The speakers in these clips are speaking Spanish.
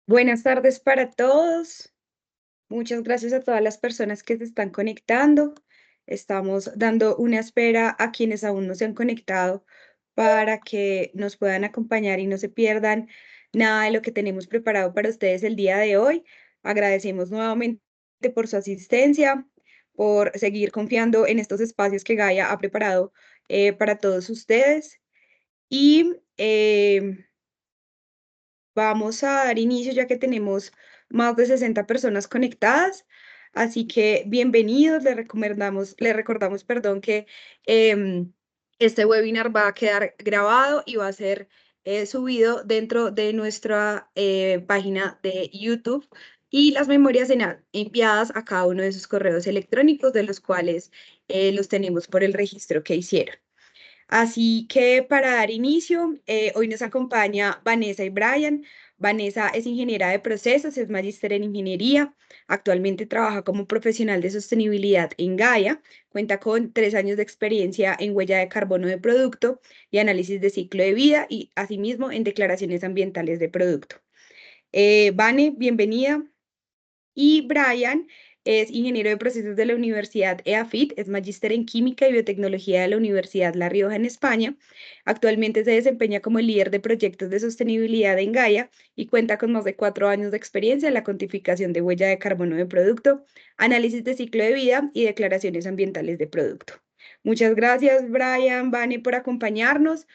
Buenas tardes para todos. Muchas gracias a todas las personas que se están conectando. Estamos dando una espera a quienes aún no se han conectado para que nos puedan acompañar y no se pierdan nada de lo que tenemos preparado para ustedes el día de hoy. Agradecemos nuevamente por su asistencia, por seguir confiando en estos espacios que Gaia ha preparado para todos ustedes. Y vamos a dar inicio ya que tenemos más de 60 personas conectadas, así que bienvenidos. Les recordamos, perdón, que este webinar va a quedar grabado y va a ser subido dentro de nuestra página de YouTube y las memorias serán enviadas a cada uno de sus correos electrónicos, de los cuales los tenemos por el registro que hicieron. Así que para dar inicio, hoy nos acompaña Vanessa y Brian. Vanessa es ingeniera de procesos, es magíster en ingeniería. Actualmente trabaja como profesional de sostenibilidad en Gaia. Cuenta con 3 años de experiencia en huella de carbono de producto y análisis de ciclo de vida y asimismo en declaraciones ambientales de producto. Vane, bienvenida. Y Brian es ingeniero de procesos de la Universidad EAFIT, es magíster en química y biotecnología de la Universidad La Rioja en España. Actualmente se desempeña como el líder de proyectos de sostenibilidad en Gaia y cuenta con más de 4 años de experiencia en la cuantificación de huella de carbono de producto, análisis de ciclo de vida y declaraciones ambientales de producto. Muchas gracias, Brian, Vane, por acompañarnos.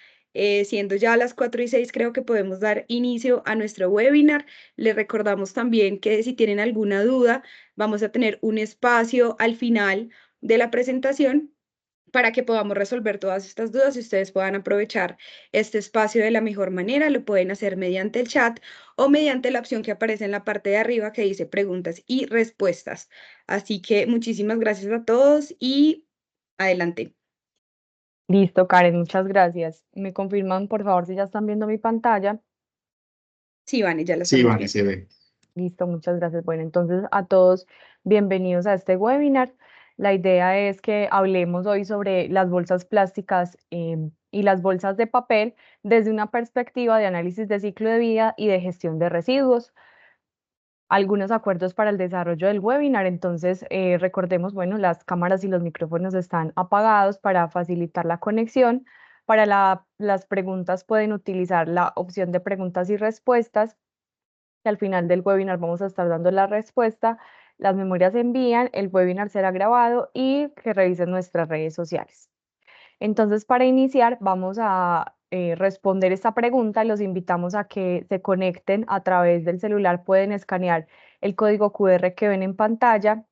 Siendo ya las 4:06, creo que podemos dar inicio a nuestro webinar. Les recordamos también que si tienen alguna duda, vamos a tener un espacio al final de la presentación para que podamos resolver todas estas dudas y ustedes puedan aprovechar este espacio de la mejor manera. Lo pueden hacer mediante el chat o mediante la opción que aparece en la parte de arriba que dice preguntas y respuestas. Así que muchísimas gracias a todos y adelante. Listo, Karen, muchas gracias. ¿Me confirman, por favor, si ya están viendo mi pantalla? Sí, Vane, ya la Sí, estamos vale, viendo. se ve. Listo, muchas gracias. Bueno, entonces a todos, bienvenidos a este webinar. La idea es que hablemos hoy sobre las bolsas plásticas y las bolsas de papel desde una perspectiva de análisis de ciclo de vida y de gestión de residuos. Algunos acuerdos para el desarrollo del webinar. Entonces, recordemos, bueno, las cámaras y los micrófonos están apagados para facilitar la conexión. Para las preguntas pueden utilizar la opción de preguntas y respuestas, que al final del webinar vamos a estar dando la respuesta. Las memorias se envían, el webinar será grabado y que revisen nuestras redes sociales. Entonces, para iniciar, vamos a responder esta pregunta. Los invitamos a que se conecten a través del celular. Pueden escanear el código QR que ven en pantalla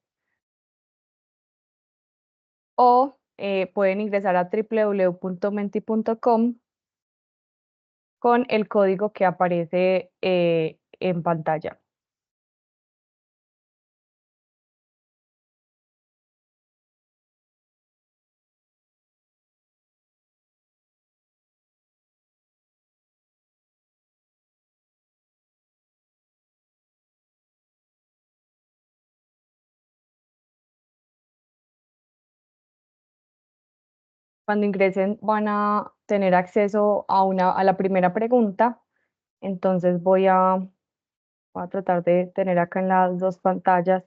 o pueden ingresar a www.menti.com con el código que aparece en pantalla. Cuando ingresen van a tener acceso a la primera pregunta. Entonces voy a tratar de tener acá en las dos pantallas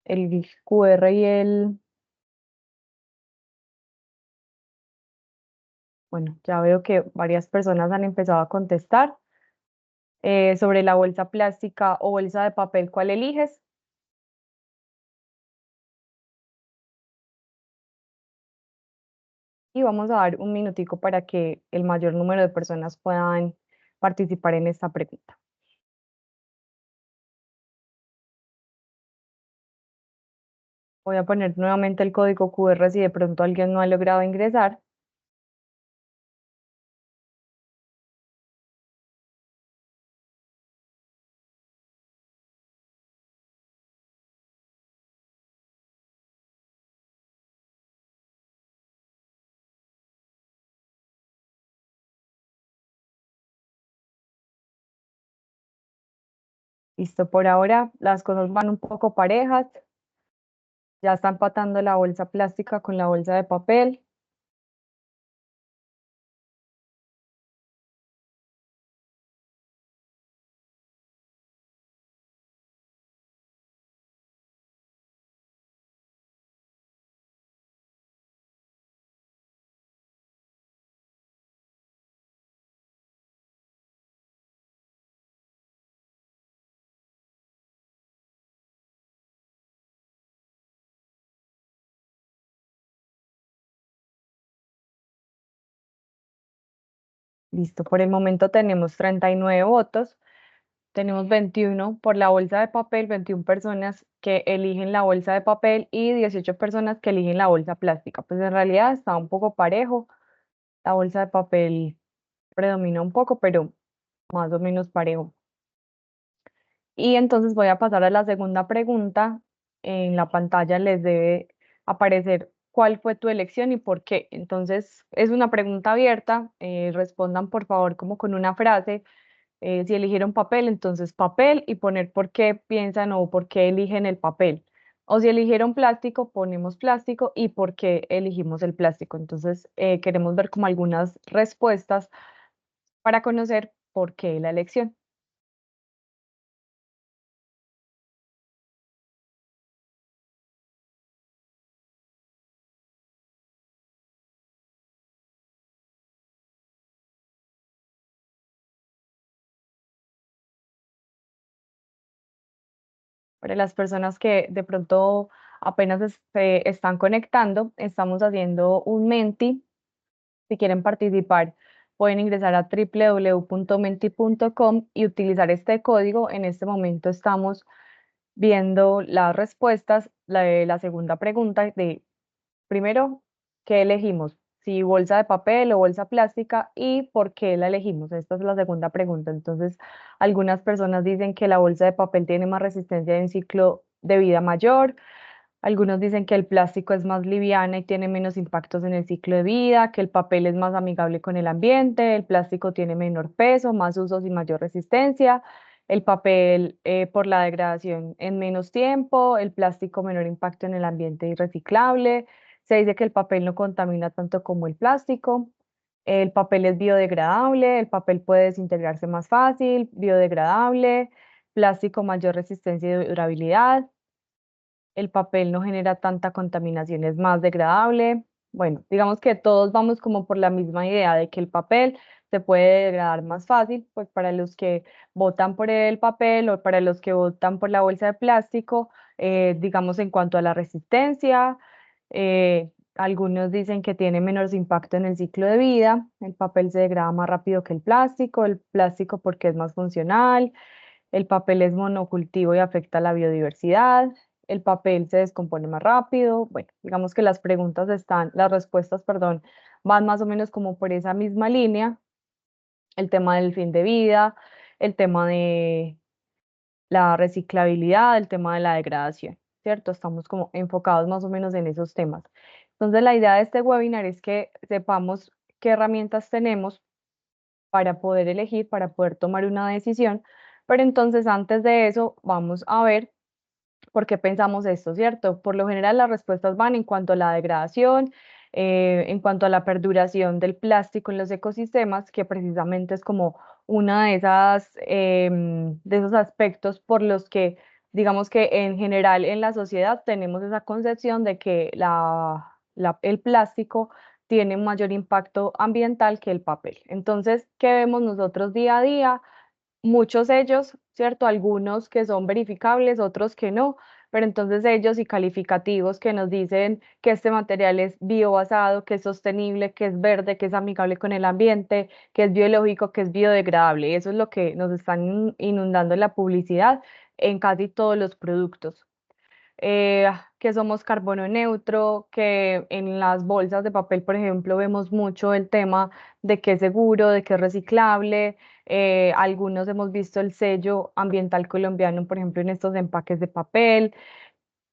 el QR y bueno, ya veo que varias personas han empezado a contestar. Sobre la bolsa plástica o bolsa de papel, ¿cuál eliges? Y vamos a dar un minutico para que el mayor número de personas puedan participar en esta pregunta. Voy a poner nuevamente el código QR si de pronto alguien no ha logrado ingresar. Listo, por ahora las cosas van un poco parejas. Ya está empatando la bolsa plástica con la bolsa de papel. Listo, por el momento tenemos 39 votos. Tenemos 21 por la bolsa de papel, 21 personas que eligen la bolsa de papel y 18 personas que eligen la bolsa plástica. Pues en realidad está un poco parejo. La bolsa de papel predomina un poco, pero más o menos parejo. Y entonces voy a pasar a la segunda pregunta. En la pantalla les debe aparecer cuál fue tu elección y por qué. Entonces es una pregunta abierta. Respondan por favor como con una frase. Si eligieron papel, entonces papel y poner por qué piensan o por qué eligen el papel. O si eligieron plástico, ponemos plástico y por qué elegimos el plástico. Entonces queremos ver como algunas respuestas para conocer por qué la elección. Para las personas que de pronto apenas se están conectando, estamos haciendo un Menti. Si quieren participar, pueden ingresar a www.menti.com y utilizar este código. En este momento estamos viendo las respuestas, la de la segunda pregunta de primero, ¿qué elegimos? Si bolsa de papel o bolsa plástica y por qué la elegimos. Esta es la segunda pregunta. Entonces, algunas personas dicen que la bolsa de papel tiene más resistencia en ciclo de vida mayor. Algunos dicen que el plástico es más liviana y tiene menos impactos en el ciclo de vida, que el papel es más amigable con el ambiente, el plástico tiene menor peso, más usos y mayor resistencia, el papel por la degradación en menos tiempo, el plástico menor impacto en el ambiente y reciclable. Se dice que el papel no contamina tanto como el plástico. El papel es biodegradable, el papel puede desintegrarse más fácil, biodegradable, plástico mayor resistencia y durabilidad, el papel no genera tanta contaminación, es más degradable. Bueno, digamos que todos vamos como por la misma idea de que el papel se puede degradar más fácil, pues para los que votan por el papel o para los que votan por la bolsa de plástico, digamos en cuanto a la resistencia, algunos dicen que tiene menos impacto en el ciclo de vida, el papel se degrada más rápido que el plástico porque es más funcional, el papel es monocultivo y afecta la biodiversidad, el papel se descompone más rápido. Bueno, digamos que las respuestas, perdón, van más o menos como por esa misma línea. El tema del fin de vida, el tema de la reciclabilidad, el tema de la degradación, ¿cierto? Estamos como enfocados más o menos en esos temas. Entonces, la idea de este webinar es que sepamos qué herramientas tenemos para poder elegir, para poder tomar una decisión. Pero entonces, antes de eso, vamos a ver por qué pensamos esto, ¿cierto? Por lo general, las respuestas van en cuanto a la degradación, en cuanto a la perduración del plástico en los ecosistemas, que precisamente es como una de de esos aspectos por los que, digamos que en general en la sociedad tenemos esa concepción de que el plástico tiene un mayor impacto ambiental que el papel. Entonces, ¿qué vemos nosotros día a día? Muchos ellos, ¿cierto? Algunos que son verificables, otros que no, pero entonces ellos y calificativos que nos dicen que este material es biobasado, que es sostenible, que es verde, que es amigable con el ambiente, que es biológico, que es biodegradable. Eso es lo que nos están inundando en la publicidad en casi todos los productos, que somos carbono neutro, que en las bolsas de papel, por ejemplo, vemos mucho el tema de que es seguro, de que es reciclable. Algunos hemos visto el sello ambiental colombiano, por ejemplo, en estos empaques de papel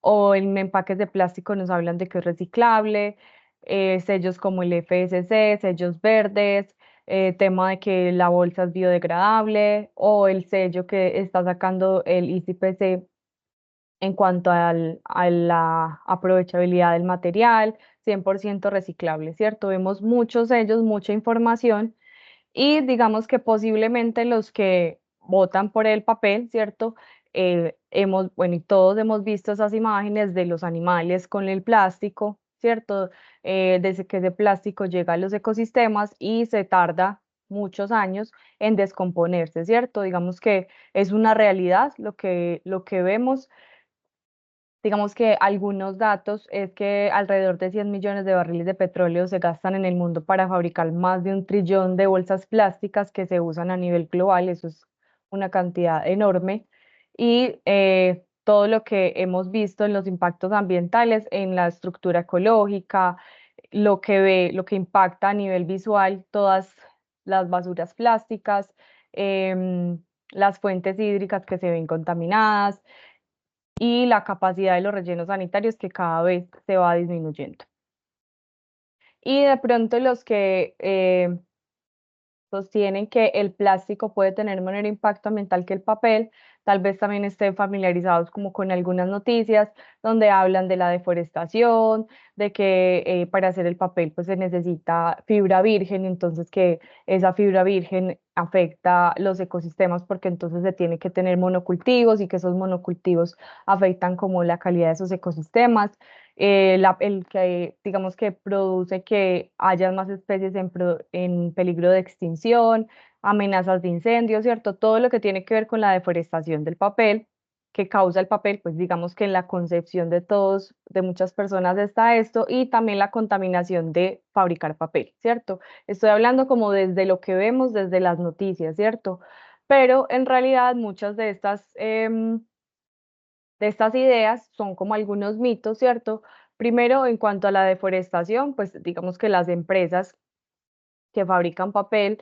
o en empaques de plástico nos hablan de que es reciclable. Sellos como el FSC, sellos verdes, tema de que la bolsa es biodegradable o el sello que está sacando el ICPC en cuanto a la aprovechabilidad del material, 100% reciclable, ¿cierto? Vemos muchos sellos, mucha información y digamos que posiblemente los que votan por el papel, ¿cierto? Bueno, y todos hemos visto esas imágenes de los animales con el plástico, ¿cierto? Desde que ese plástico llega a los ecosistemas y se tarda muchos años en descomponerse, ¿cierto? Digamos que es una realidad lo que vemos. Digamos que algunos datos es que alrededor de 100 millones de barriles de petróleo se gastan en el mundo para fabricar más de 1 trillón de bolsas plásticas que se usan a nivel global. Eso es una cantidad enorme. Y todo lo que hemos visto en los impactos ambientales, en la estructura ecológica, lo que impacta a nivel visual, todas las basuras plásticas, em, las fuentes hídricas que se ven contaminadas y la capacidad de los rellenos sanitarios que cada vez se va disminuyendo. Y de pronto los que sostienen que el plástico puede tener menor impacto ambiental que el papel, tal vez también estén familiarizados como con algunas noticias donde hablan de la deforestación, de que para hacer el papel pues se necesita fibra virgen, entonces que esa fibra virgen afecta los ecosistemas porque entonces se tiene que tener monocultivos y que esos monocultivos afectan como la calidad de esos ecosistemas. El que digamos que produce que haya más especies en peligro de extinción, amenazas de incendio, ¿cierto? Todo lo que tiene que ver con la deforestación del papel, que causa el papel, pues digamos que en la concepción de todos, de muchas personas está esto, y también la contaminación de fabricar papel, ¿cierto? Estoy hablando como desde lo que vemos, desde las noticias, ¿cierto? Pero en realidad muchas de estas ideas son como algunos mitos, ¿cierto? Primero, en cuanto a la deforestación, pues digamos que las empresas que fabrican papel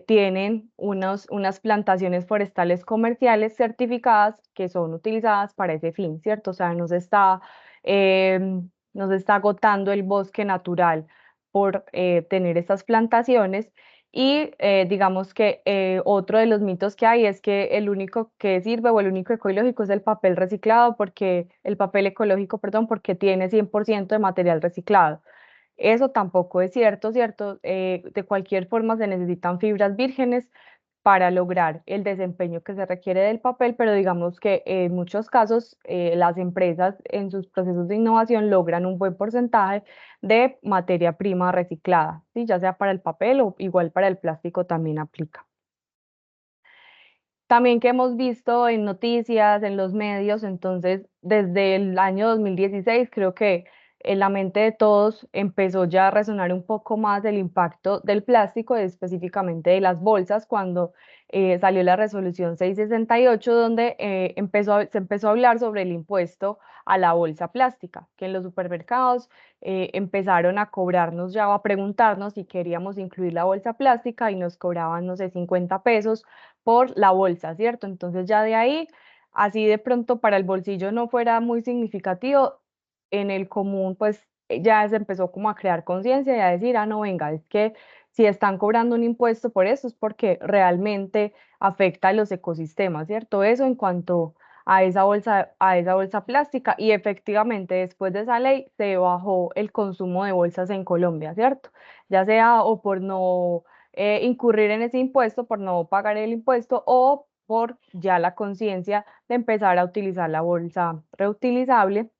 tienen unas plantaciones forestales comerciales certificadas que son utilizadas para ese fin, ¿cierto? O sea, no se está agotando el bosque natural por tener estas plantaciones. Y digamos que otro de los mitos que hay es que el único que sirve o el único ecológico es el papel reciclado, porque el papel ecológico, perdón, porque tiene 100% de material reciclado. Eso tampoco es cierto, ¿cierto? De cualquier forma se necesitan fibras vírgenes para lograr el desempeño que se requiere del papel, pero digamos que en muchos casos las empresas en sus procesos de innovación logran un buen porcentaje de materia prima reciclada, ¿sí? Ya sea para el papel o igual para el plástico también aplica. También que hemos visto en noticias, en los medios, entonces desde el año 2016 creo que en la mente de todos empezó ya a resonar un poco más el impacto del plástico, específicamente de las bolsas, cuando salió la resolución 668, donde se empezó a hablar sobre el impuesto a la bolsa plástica, que en los supermercados empezaron a cobrarnos ya o a preguntarnos si queríamos incluir la bolsa plástica y nos cobraban, no sé, 50 pesos por la bolsa, ¿cierto? Entonces ya de ahí, así de pronto para el bolsillo no fuera muy significativo, en el común pues ya se empezó como a crear conciencia y a decir, ah, no, venga, es que si están cobrando un impuesto por eso es porque realmente afecta a los ecosistemas, ¿cierto? Eso en cuanto a esa bolsa plástica y efectivamente después de esa ley se bajó el consumo de bolsas en Colombia, ¿cierto? Ya sea o por no incurrir en ese impuesto por no pagar el impuesto o por ya la conciencia de empezar a utilizar la bolsa reutilizable.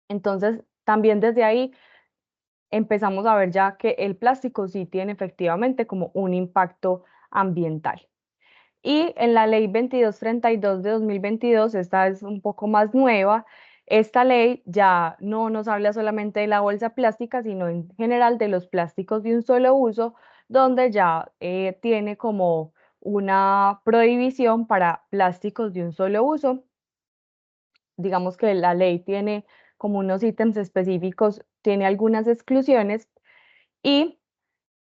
Entonces, también desde ahí empezamos a ver ya que el plástico sí tiene efectivamente como un impacto ambiental. Y en la ley 2232 de 2022, esta es un poco más nueva, esta ley ya no nos habla solamente de la bolsa plástica, sino en general de los plásticos de un solo uso, donde ya tiene como una prohibición para plásticos de un solo uso. Digamos que la ley tiene como unos ítems específicos, tiene algunas exclusiones y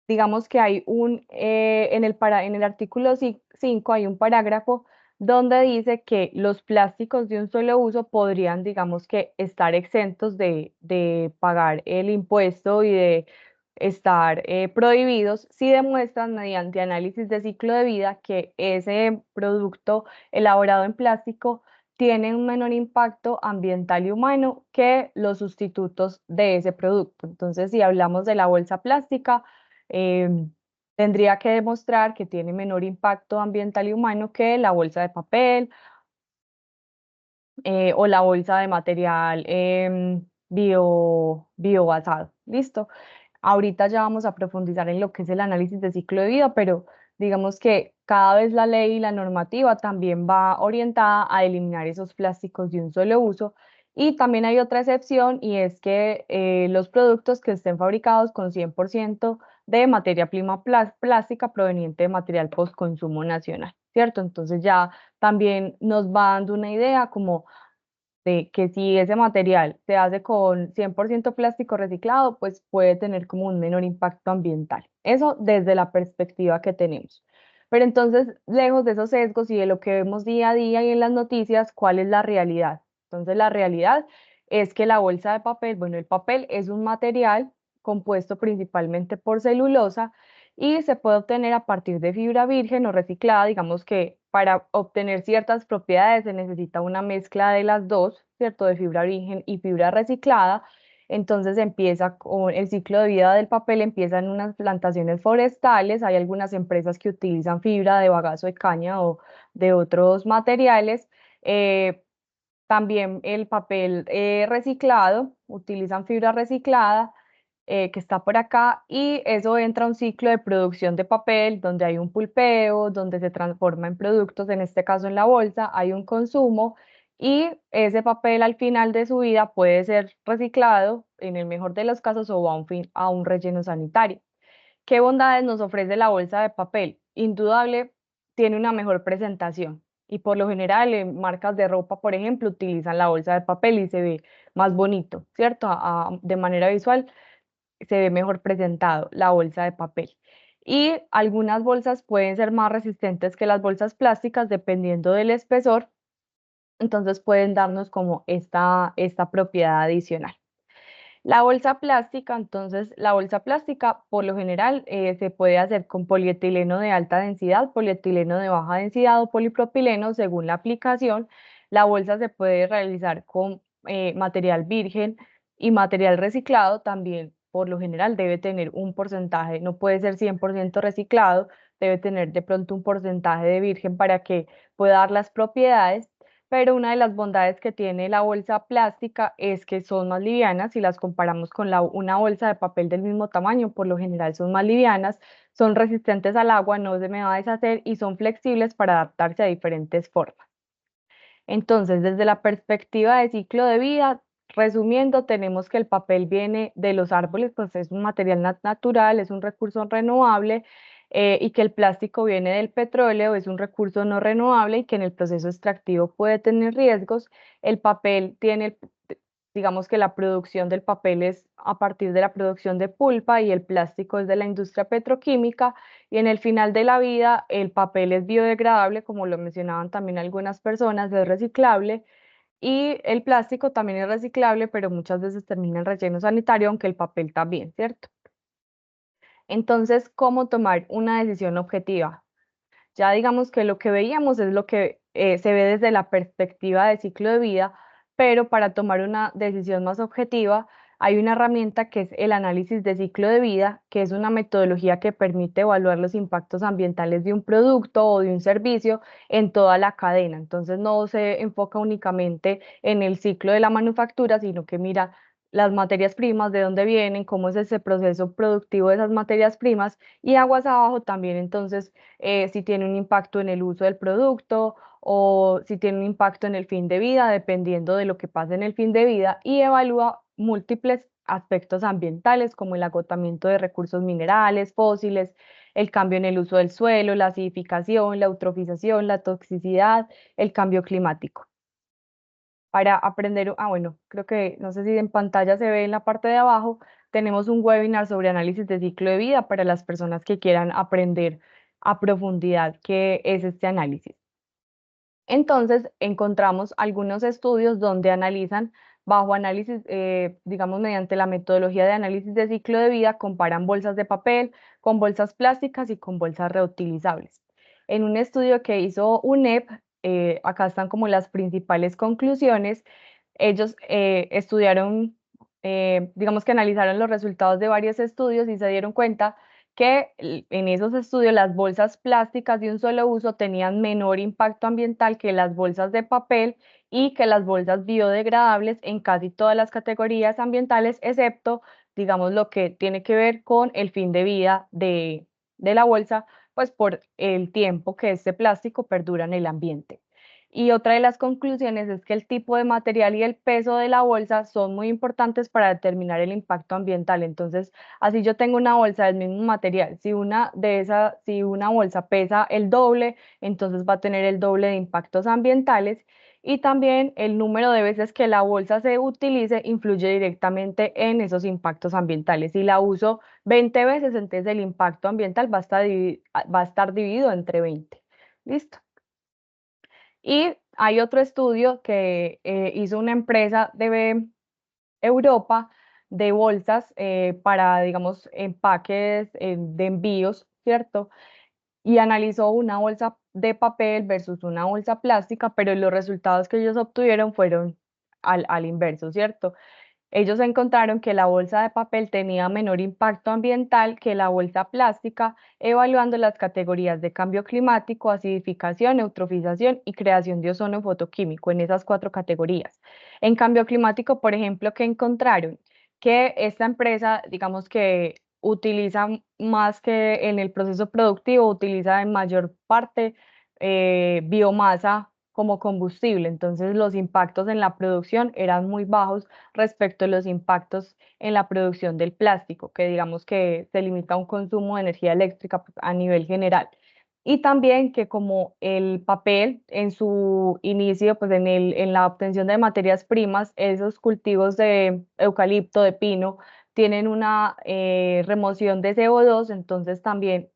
digamos que hay en el artículo 5 hay un parágrafo donde dice que los plásticos de un solo uso podrían, digamos que, estar exentos de pagar el impuesto y de estar prohibidos si demuestran mediante análisis de ciclo de vida que ese producto elaborado en plástico tiene un menor impacto ambiental y humano que los sustitutos de ese producto. Entonces, si hablamos de la bolsa plástica, em, tendría que demostrar que tiene menor impacto ambiental y humano que la bolsa de papel o la bolsa de material biobasado. ¿Listo? Ahorita ya vamos a profundizar en lo que es el análisis de ciclo de vida, pero digamos que cada vez la ley y la normativa también va orientada a eliminar esos plásticos de un solo uso Y también hay otra excepción y es que los productos que estén fabricados con 100% de materia prima plástica proveniente de material postconsumo nacional, ¿cierto? Entonces ya también nos va dando una idea como de que si ese material se hace con 100% plástico reciclado, pues puede tener como un menor impacto ambiental. Eso desde la perspectiva que tenemos. Pero entonces, lejos de esos sesgos y de lo que vemos día a día y en las noticias, ¿cuál es la realidad? Entonces, la realidad es que la bolsa de papel, bueno, el papel es un material compuesto principalmente por celulosa y se puede obtener a partir de fibra virgen o reciclada. Digamos que para obtener ciertas propiedades se necesita una mezcla de las dos, ¿cierto? De fibra virgen y fibra reciclada. Entonces empieza con el ciclo de vida del papel, empieza en unas plantaciones forestales. Hay algunas empresas que utilizan fibra de bagazo de caña o de otros materiales. Eh, También el papel reciclado, utilizan fibra reciclada que está por acá y eso entra a un ciclo de producción de papel donde hay un pulpeo, donde se transforma en productos, en este caso en la bolsa, hay un consumo y ese papel al final de su vida puede ser reciclado en el mejor de los casos o a un relleno sanitario. ¿Qué bondades nos ofrece la bolsa de papel? Indudable, tiene una mejor presentación y por lo general en marcas de ropa, por ejemplo, utilizan la bolsa de papel y se ve más bonito, ¿cierto? De manera visual se ve mejor presentado la bolsa de papel. Y algunas bolsas pueden ser más resistentes que las bolsas plásticas dependiendo del espesor, entonces pueden darnos como esta propiedad adicional. La bolsa plástica, entonces, la bolsa plástica por lo general se puede hacer con polietileno de alta densidad, polietileno de baja densidad o polipropileno según la aplicación. La bolsa se puede realizar con material virgen y material reciclado también. Por lo general debe tener un porcentaje, no puede ser 100% reciclado, debe tener de pronto un porcentaje de virgen para que pueda dar las propiedades, pero una de las bondades que tiene la bolsa plástica es que son más livianas si las comparamos con una bolsa de papel del mismo tamaño, por lo general son más livianas, son resistentes al agua, no se me va a deshacer y son flexibles para adaptarse a diferentes formas. Entonces, desde la perspectiva de ciclo de vida, resumiendo, tenemos que el papel viene de los árboles, pues es un material natural, es un recurso renovable, y que el plástico viene del petróleo, es un recurso no renovable y que en el proceso extractivo puede tener riesgos. El papel tiene, digamos que la producción del papel es a partir de la producción de pulpa y el plástico es de la industria petroquímica y en el final de la vida el papel es biodegradable, como lo mencionaban también algunas personas, es reciclable y el plástico también es reciclable, pero muchas veces termina en relleno sanitario, aunque el papel también, ¿cierto? Entonces, ¿cómo tomar una decisión objetiva? Ya digamos que lo que veíamos es lo que se ve desde la perspectiva de ciclo de vida, pero para tomar una decisión más objetiva hay una herramienta que es el análisis de ciclo de vida, que es una metodología que permite evaluar los impactos ambientales de un producto o de un servicio en toda la cadena. Entonces no se enfoca únicamente en el ciclo de la manufactura, sino que mira las materias primas, de dónde vienen, cómo es ese proceso productivo de esas materias primas y aguas abajo también entonces si tiene un impacto en el uso del producto o si tiene un impacto en el fin de vida, dependiendo de lo que pase en el fin de vida, y evalúa múltiples aspectos ambientales como el agotamiento de recursos minerales, fósiles, el cambio en el uso del suelo, la acidificación, la eutrofización, la toxicidad, el cambio climático. Para aprender, bueno, creo que no sé si en pantalla se ve en la parte de abajo, tenemos un webinar sobre análisis de ciclo de vida para las personas que quieran aprender a profundidad qué es este análisis. Entonces, encontramos algunos estudios donde analizan, bajo análisis, digamos, mediante la metodología de análisis de ciclo de vida, comparan bolsas de papel con bolsas plásticas y con bolsas reutilizables. En un estudio que hizo UNEP, acá están como las principales conclusiones. Ellos estudiaron, digamos que analizaron los resultados de varios estudios y se dieron cuenta que en esos estudios las bolsas plásticas de un solo uso tenían menor impacto ambiental que las bolsas de papel y que las bolsas biodegradables en casi todas las categorías ambientales, excepto, digamos, lo que tiene que ver con el fin de vida de la bolsa, pues por el tiempo que este plástico perdura en el ambiente. Y otra de las conclusiones es que el tipo de material y el peso de la bolsa son muy importantes para determinar el impacto ambiental. Entonces, así yo tengo una bolsa del mismo material. Si una bolsa pesa el doble, entonces va a tener el doble de impactos ambientales. Y también el número de veces que la bolsa se utilice influye directamente en esos impactos ambientales. Si la uso 20 veces, entonces el impacto ambiental va a estar dividido entre 20. ¿Listo? Y hay otro estudio que hizo una empresa de Europa de bolsas para, digamos, empaques de envíos, ¿cierto? Y analizó una bolsa de papel versus una bolsa plástica, pero los resultados que ellos obtuvieron fueron al inverso, ¿cierto? Ellos encontraron que la bolsa de papel tenía menor impacto ambiental que la bolsa plástica, evaluando las categorías de cambio climático, acidificación, eutrofización y creación de ozono fotoquímico en esas cuatro categorías. En cambio climático, por ejemplo, ¿qué encontraron? Que esta empresa, digamos que utiliza más que en el proceso productivo, utiliza en mayor parte biomasa como combustible. Entonces, los impactos en la producción eran muy bajos respecto a los impactos en la producción del plástico, que digamos que se limita a un consumo de energía eléctrica pues, a nivel general. Y también que como el papel en su inicio, pues en la obtención de materias primas, esos cultivos de eucalipto, de pino, tienen una remoción de CO2, entonces también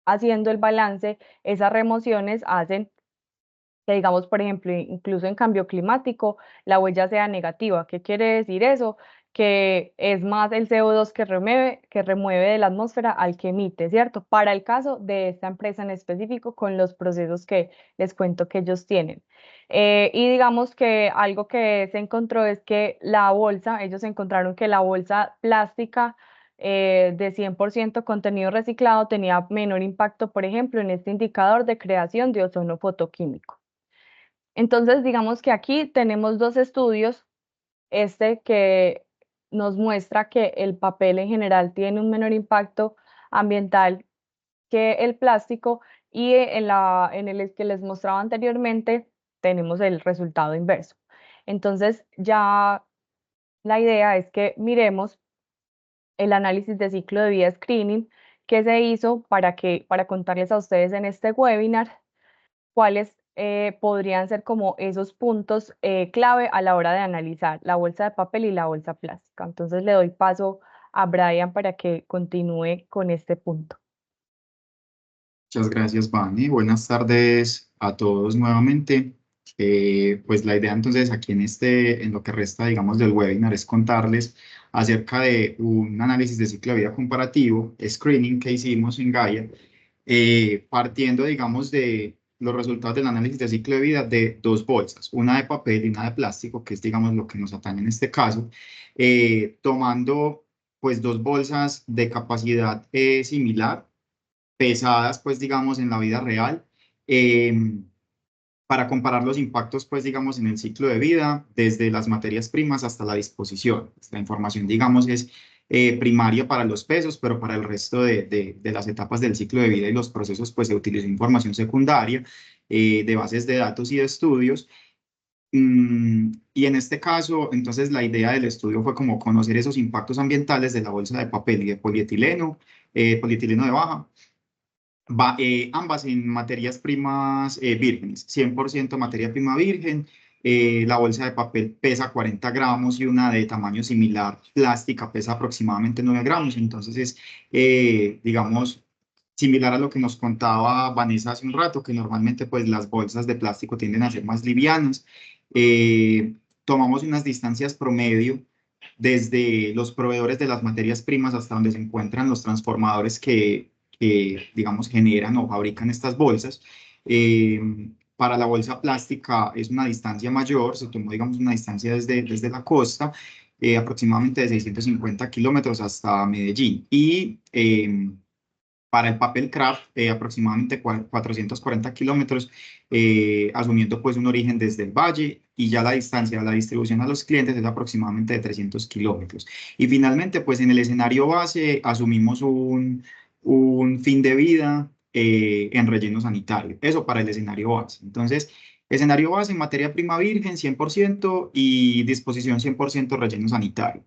haciendo el balance, esas remociones hacen que digamos, por ejemplo, incluso en cambio climático, la huella sea negativa. ¿Qué quiere decir eso? Que es más el CO2 que remueve de la atmósfera al que emite, ¿cierto? Para el caso de esta empresa en específico, con los procesos que les cuento que ellos tienen. Y digamos que algo que se encontró es que la bolsa, ellos encontraron que la bolsa plástica de 100% contenido reciclado tenía menor impacto, por ejemplo, en este indicador de creación de ozono fotoquímico. Entonces, digamos que aquí tenemos dos estudios, este que nos muestra que el papel en general tiene un menor impacto ambiental que el plástico y en el que les mostraba anteriormente tenemos el resultado inverso. Entonces, ya la idea es que miremos el análisis de ciclo de vida screening que se hizo para contarles a ustedes en este webinar cuáles podrían ser como esos puntos clave a la hora de analizar la bolsa de papel y la bolsa plástica. Entonces le doy paso a Brian para que continúe con este punto. Muchas gracias, Vane. Buenas tardes a todos nuevamente. Pues la idea entonces aquí en lo que resta, digamos, del webinar es contarles acerca de un análisis de ciclo de vida comparativo, screening que hicimos en Gaia, partiendo, digamos, de los resultados del análisis de ciclo de vida de dos bolsas, una de papel y una de plástico, que es, digamos, lo que nos atañe en este caso, tomando, pues, dos bolsas de capacidad similar pesadas, pues, digamos, en la vida real, para comparar los impactos, pues, digamos, en el ciclo de vida, desde las materias primas hasta la disposición. La información, digamos, es primaria para los pesos, pero para el resto de las etapas del ciclo de vida y los procesos, pues, se utilizó información secundaria de bases de datos y de estudios. Y en este caso, entonces, la idea del estudio fue como conocer esos impactos ambientales de la bolsa de papel y de polietileno, polietileno de baja, ambas en materias primas vírgenes, 100% materia prima virgen. La bolsa de papel pesa 40 gramos y una de tamaño similar, plástica, pesa aproximadamente 9 gramos. Entonces es, digamos, similar a lo que nos contaba Vanessa hace un rato, que normalmente pues las bolsas de plástico tienden a ser más livianas. Tomamos unas distancias promedio desde los proveedores de las materias primas hasta donde se encuentran los transformadores que, digamos, generan o fabrican estas bolsas. Para la bolsa plástica es una distancia mayor, se tomó, digamos, una distancia desde la costa, aproximadamente de 650 kilómetros hasta Medellín. Y para el papel craft, aproximadamente 440 kilómetros, asumiendo pues un origen desde el valle, y ya la distancia, la distribución a los clientes es aproximadamente de 300 kilómetros. Y finalmente, pues en el escenario base asumimos un fin de vida en relleno sanitario, eso para el escenario base. Entonces, Escenario base, materia prima virgen, 100% y disposición 100% relleno sanitario.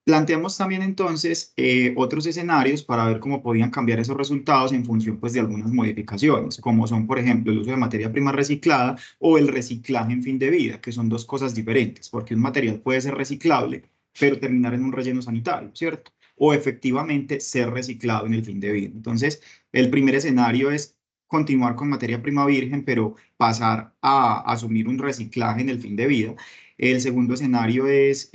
Planteamos también entonces otros escenarios para ver cómo podían cambiar esos resultados en función pues, de algunas modificaciones, como son, por ejemplo, el uso de materia prima reciclada o el reciclaje en fin de vida, que son dos cosas diferentes, porque un material puede ser reciclable, pero terminar en un relleno sanitario, ¿cierto? O efectivamente ser reciclado en el fin de vida. Entonces, el primer escenario es continuar con materia prima virgen, pero pasar a asumir un reciclaje en el fin de vida. El segundo escenario es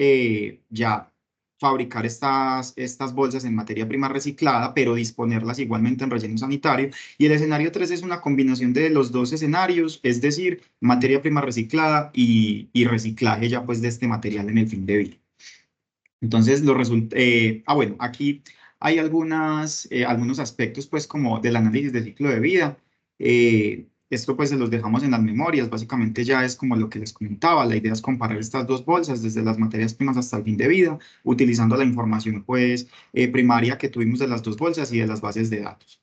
ya fabricar estas bolsas en materia prima reciclada, pero disponerlas igualmente en relleno sanitario. Y el escenario 3 es una combinación de los dos escenarios, es decir, materia prima reciclada y reciclaje ya pues de este material en el fin de vida. Entonces, bueno, aquí hay algunos aspectos pues como del análisis de ciclo de vida. Esto pues se los dejamos en las memorias, básicamente ya es como lo que les comentaba, la idea es comparar estas dos bolsas desde las materias primas hasta el fin de vida, utilizando la información pues primaria que tuvimos de las dos bolsas y de las bases de datos.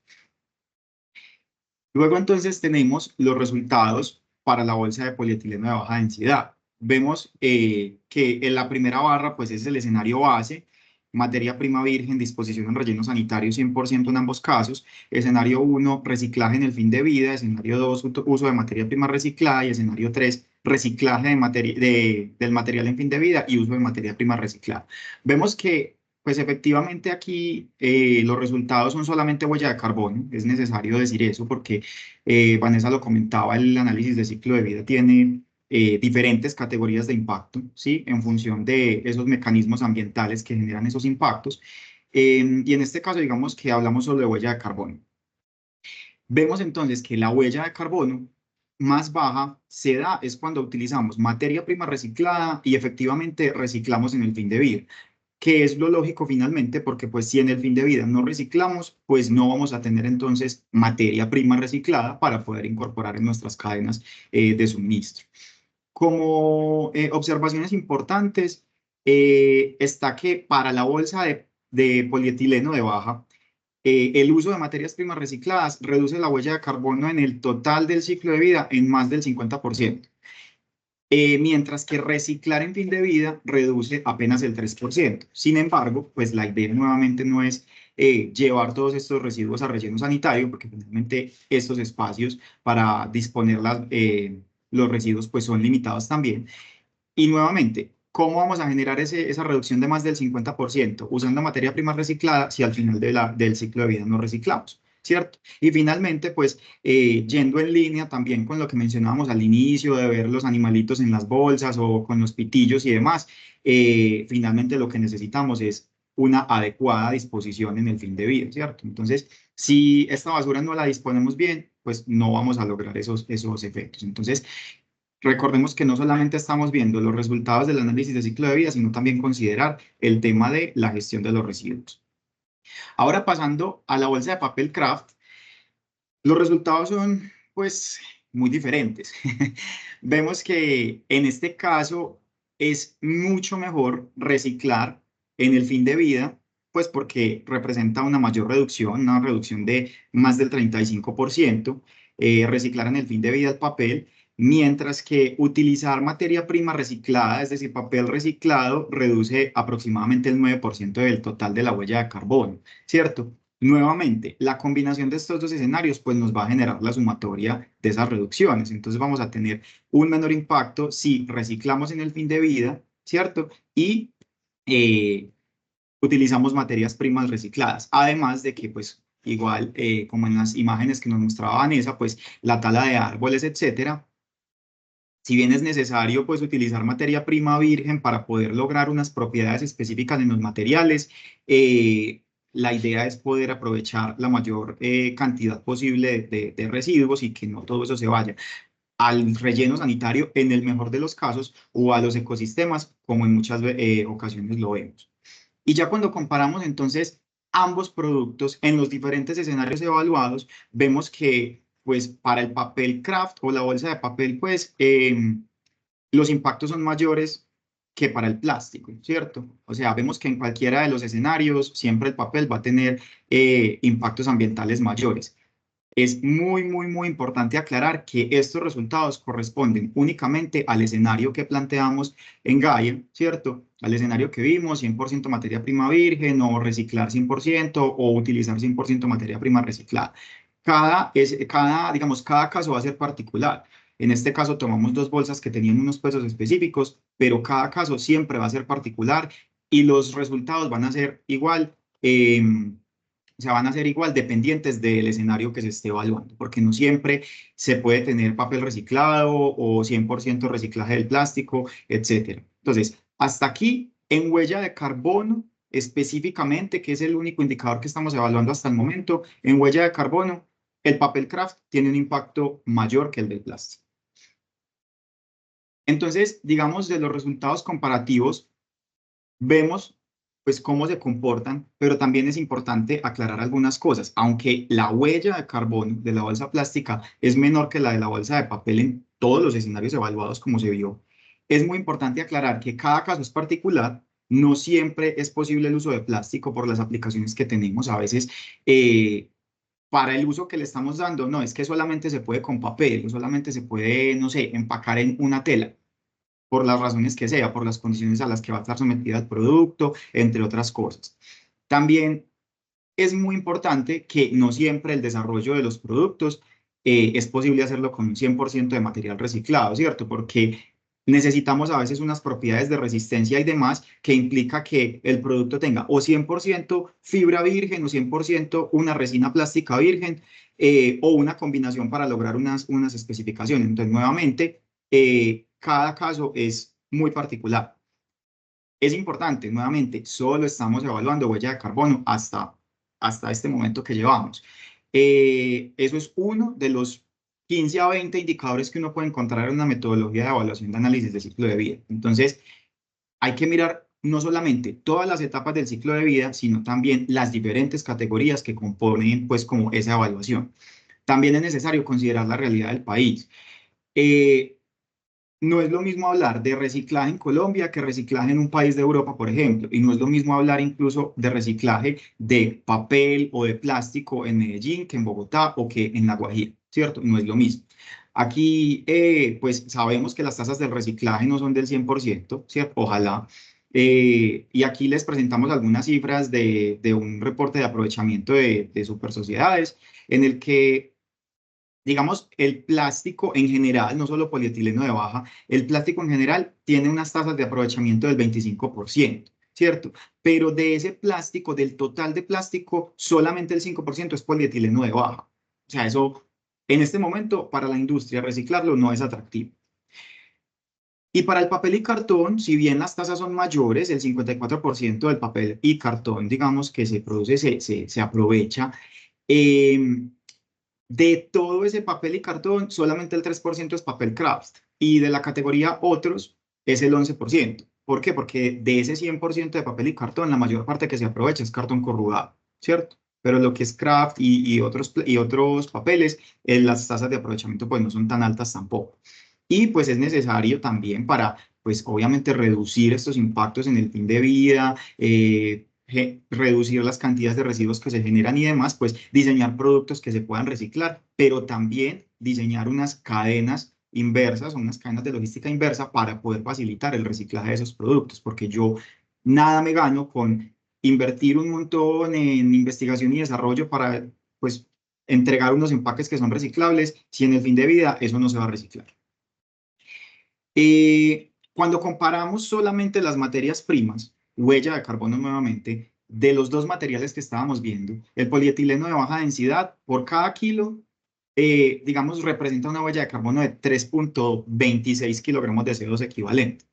Luego entonces tenemos los resultados para la bolsa de polietileno de baja densidad. Vemos que en la primera barra pues es el escenario base, materia prima virgen, disposición en relleno sanitario 100% en ambos casos. Escenario 1, reciclaje en el fin de vida. Escenario 2, uso de materia prima reciclada. Y escenario 3, reciclaje del material en fin de vida y uso de materia prima reciclada. Vemos que pues efectivamente aquí los resultados son solamente huella de carbono, es necesario decir eso porque Vanessa lo comentaba, el análisis de ciclo de vida tiene diferentes categorías de impacto, ¿sí? En función de esos mecanismos ambientales que generan esos impactos. Y en este caso, digamos que hablamos solo de huella de carbono. Vemos entonces que la huella de carbono más baja se da es cuando utilizamos materia prima reciclada y efectivamente reciclamos en el fin de vida, que es lo lógico finalmente, porque pues si en el fin de vida no reciclamos, pues no vamos a tener entonces materia prima reciclada para poder incorporar en nuestras cadenas de suministro. Como observaciones importantes, está que para la bolsa de polietileno de baja, el uso de materias primas recicladas reduce la huella de carbono en el total del ciclo de vida en más del 50%. Mientras que reciclar en fin de vida reduce apenas el 3%. Sin embargo, pues la idea nuevamente no es llevar todos estos residuos a relleno sanitario, porque finalmente estos espacios para disponer los residuos pues son limitados también. Y nuevamente, ¿cómo vamos a generar esa reducción de más del 50%? Usando materia prima reciclada si al final del ciclo de vida no reciclamos, ¿cierto? Y finalmente, pues, yendo en línea también con lo que mencionábamos al inicio, de ver los animalitos en las bolsas o con los pitillos y demás, finalmente lo que necesitamos es una adecuada disposición en el fin de vida, ¿cierto? Entonces, si esta basura no la disponemos bien, pues no vamos a lograr esos efectos. Entonces, recordemos que no solamente estamos viendo los resultados del análisis de ciclo de vida, sino también considerar el tema de la gestión de los residuos. Ahora pasando a la bolsa de papel craft, los resultados son pues muy diferentes. Vemos que en este caso es mucho mejor reciclar en el fin de vida, pues porque representa una mayor reducción, una reducción de más del 35%, reciclar en el fin de vida el papel, mientras que utilizar materia prima reciclada, es decir, papel reciclado, reduce aproximadamente el 9% del total de la huella de carbono, ¿cierto? Nuevamente, la combinación de estos dos escenarios pues nos va a generar la sumatoria de esas reducciones. Entonces vamos a tener un menor impacto si reciclamos en el fin de vida, ¿cierto? Y utilizamos materias primas recicladas. Además de que pues igual como en las imágenes que nos mostraba Vanessa, pues la tala de árboles, etcétera. Si bien es necesario pues utilizar materia prima virgen para poder lograr unas propiedades específicas en los materiales, la idea es poder aprovechar la mayor cantidad posible de residuos y que no todo eso se vaya al relleno sanitario en el mejor de los casos o a los ecosistemas, como en muchas ocasiones lo vemos. Y ya cuando comparamos entonces ambos productos en los diferentes escenarios evaluados, vemos que pues para el papel craft o la bolsa de papel, pues los impactos son mayores que para el plástico, ¿cierto? O sea, vemos que en cualquiera de los escenarios siempre el papel va a tener impactos ambientales mayores. Es muy importante aclarar que estos resultados corresponden únicamente al escenario que planteamos en Gaia, ¿cierto? Al escenario que vimos, 100% materia prima virgen o reciclar 100% o utilizar 100% materia prima reciclada. Digamos, cada caso va a ser particular. En este caso tomamos dos bolsas que tenían unos pesos específicos, pero cada caso siempre va a ser particular y los resultados van a ser igual. O sea, van a ser igual dependientes del escenario que se esté evaluando, porque no siempre se puede tener papel reciclado o 100% reciclaje del plástico, etcétera. Entonces, hasta aquí en huella de carbono, específicamente, que es el único indicador que estamos evaluando hasta el momento, en huella de carbono, el papel craft tiene un impacto mayor que el del plástico. Entonces, digamos, de los resultados comparativos, vemos pues cómo se comportan, pero también es importante aclarar algunas cosas. Aunque la huella de carbono de la bolsa plástica es menor que la de la bolsa de papel en todos los escenarios evaluados como se vio, es muy importante aclarar que cada caso es particular. No siempre es posible el uso de plástico por las aplicaciones que tenemos. A veces, para el uso que le estamos dando, no es que solamente se puede con papel o solamente se puede, no sé, empacar en una tela por las razones que sea, por las condiciones a las que va a estar sometida el producto, entre otras cosas. También es muy importante que no siempre el desarrollo de los productos es posible hacerlo con un 100% de material reciclado, ¿cierto? Porque necesitamos a veces unas propiedades de resistencia y demás que implica que el producto tenga o 100% fibra virgen o 100% una resina plástica virgen o una combinación para lograr unas especificaciones. Entonces, nuevamente, cada caso es muy particular. Es importante, nuevamente, solo estamos evaluando huella de carbono hasta este momento que llevamos. Eso es uno de los 15 a 20 indicadores que uno puede encontrar en una metodología de evaluación de análisis de ciclo de vida. Entonces, hay que mirar no solamente todas las etapas del ciclo de vida, sino también las diferentes categorías que componen, pues, como esa evaluación. También es necesario considerar la realidad del país. No es lo mismo hablar de reciclaje en Colombia que reciclaje en un país de Europa, por ejemplo, y no es lo mismo hablar incluso de reciclaje de papel o de plástico en Medellín que en Bogotá o que en La Guajira, ¿cierto? No es lo mismo. Aquí, pues sabemos que las tasas del reciclaje no son del 100%, ¿cierto? Ojalá. Y aquí les presentamos algunas cifras de un reporte de aprovechamiento de super sociedades en el que digamos, el plástico en general, no solo polietileno de baja, el plástico en general tiene unas tasas de aprovechamiento del 25%, ¿cierto? Pero de ese plástico, del total de plástico, solamente el 5% es polietileno de baja. O sea, eso en este momento para la industria reciclarlo no es atractivo. Y para el papel y cartón, si bien las tasas son mayores, el 54% del papel y cartón, digamos, que se produce, se aprovecha. De todo ese papel y cartón, solamente el 3% es papel craft y de la categoría otros es el 11%. ¿Por qué? Porque de ese 100% de papel y cartón, la mayor parte que se aprovecha es cartón corrugado, ¿cierto? Pero lo que es craft y otros papeles, las tasas de aprovechamiento pues no son tan altas tampoco. Y pues es necesario también para, pues obviamente reducir estos impactos en el fin de vida, reducir las cantidades de residuos que se generan y demás, pues diseñar productos que se puedan reciclar, pero también diseñar unas cadenas inversas o unas cadenas de logística inversa para poder facilitar el reciclaje de esos productos, porque yo nada me gano con invertir un montón en investigación y desarrollo para, pues, entregar unos empaques que son reciclables, si en el fin de vida eso no se va a reciclar. Cuando comparamos solamente las materias primas, huella de carbono nuevamente, de los dos materiales que estábamos viendo, el polietileno de baja densidad por cada kilo, digamos, representa una huella de carbono de 3.26 kilogramos de CO2 equivalente,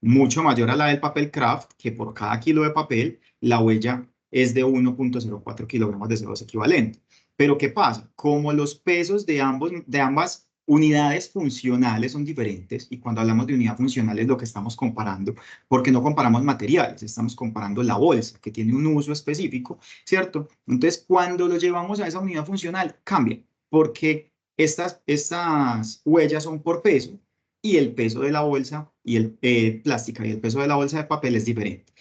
mucho mayor a la del papel craft, que por cada kilo de papel la huella es de 1.04 kilogramos de CO2 equivalente. Pero ¿qué pasa? Como los pesos de ambas unidades funcionales son diferentes, y cuando hablamos de unidad funcional es lo que estamos comparando, porque no comparamos materiales, estamos comparando la bolsa, que tiene un uso específico, ¿cierto? Entonces, cuando lo llevamos a esa unidad funcional, cambia, porque estas huellas son por peso, y el peso de la bolsa y plástica y el peso de la bolsa de papel es diferente.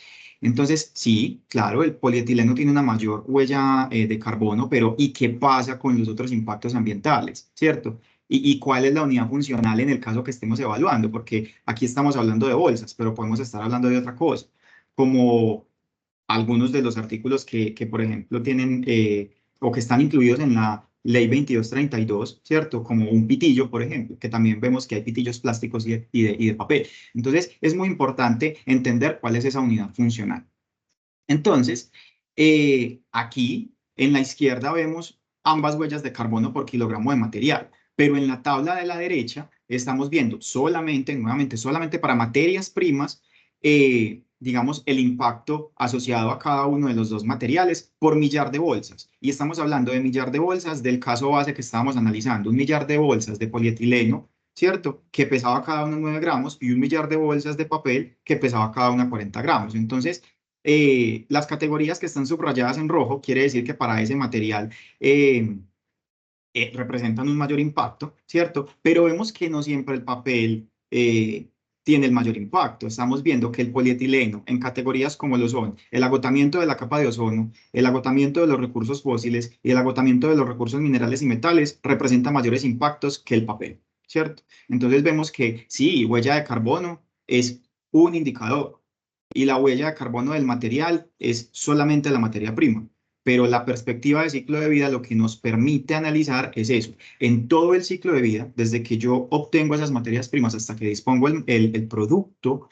Entonces, sí, claro, el polietileno tiene una mayor huella de carbono, pero ¿y qué pasa con los otros impactos ambientales? ¿Cierto? ¿Y cuál es la unidad funcional en el caso que estemos evaluando? Porque aquí estamos hablando de bolsas, pero podemos estar hablando de otra cosa, como algunos de los artículos que por ejemplo, tienen o que están incluidos en la Ley 2232, ¿cierto? Como un pitillo, por ejemplo, que también vemos que hay pitillos plásticos y de papel. Entonces, es muy importante entender cuál es esa unidad funcional. Entonces, aquí en la izquierda vemos ambas huellas de carbono por kilogramo de material, pero en la tabla de la derecha estamos viendo solamente, nuevamente, solamente para materias primas, digamos, el impacto asociado a cada uno de los dos materiales por millar de bolsas. Y estamos hablando de millar de bolsas del caso base que estábamos analizando, un millar de bolsas de polietileno, ¿cierto? Que pesaba cada una 9 gramos y un millar de bolsas de papel que pesaba cada una 40 gramos. Entonces, las categorías que están subrayadas en rojo quiere decir que para ese material representan un mayor impacto, ¿cierto? Pero vemos que no siempre el papel tiene el mayor impacto. Estamos viendo que el polietileno en categorías como lo son el agotamiento de la capa de ozono, el agotamiento de los recursos fósiles y el agotamiento de los recursos minerales y metales representa mayores impactos que el papel, ¿cierto? Entonces vemos que sí, huella de carbono es un indicador y la huella de carbono del material es solamente la materia prima. Pero la perspectiva de ciclo de vida lo que nos permite analizar es eso. En todo el ciclo de vida, desde que yo obtengo esas materias primas hasta que dispongo el producto,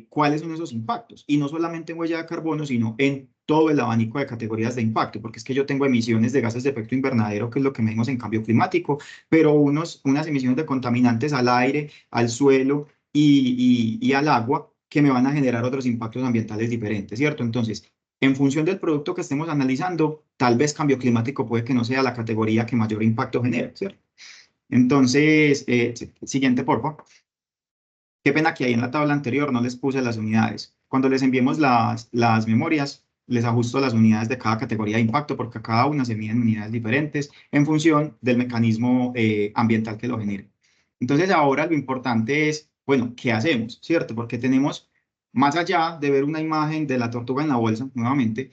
cuáles son esos impactos. Y no solamente en huella de carbono, sino en todo el abanico de categorías de impacto, porque es que yo tengo emisiones de gases de efecto invernadero, que es lo que medimos en cambio climático, pero unas emisiones de contaminantes al aire, al suelo y al agua que me van a generar otros impactos ambientales diferentes, ¿cierto? Entonces, en función del producto que estemos analizando, tal vez cambio climático puede que no sea la categoría que mayor impacto genera, ¿cierto? Entonces, siguiente, por favor. Qué pena que ahí en la tabla anterior no les puse las unidades. Cuando les enviemos las memorias, les ajusto las unidades de cada categoría de impacto porque a cada una se miden unidades diferentes en función del mecanismo ambiental que lo genere. Entonces ahora lo importante es, bueno, ¿qué hacemos? ¿Cierto? Porque tenemos, más allá de ver una imagen de la tortuga en la bolsa, nuevamente,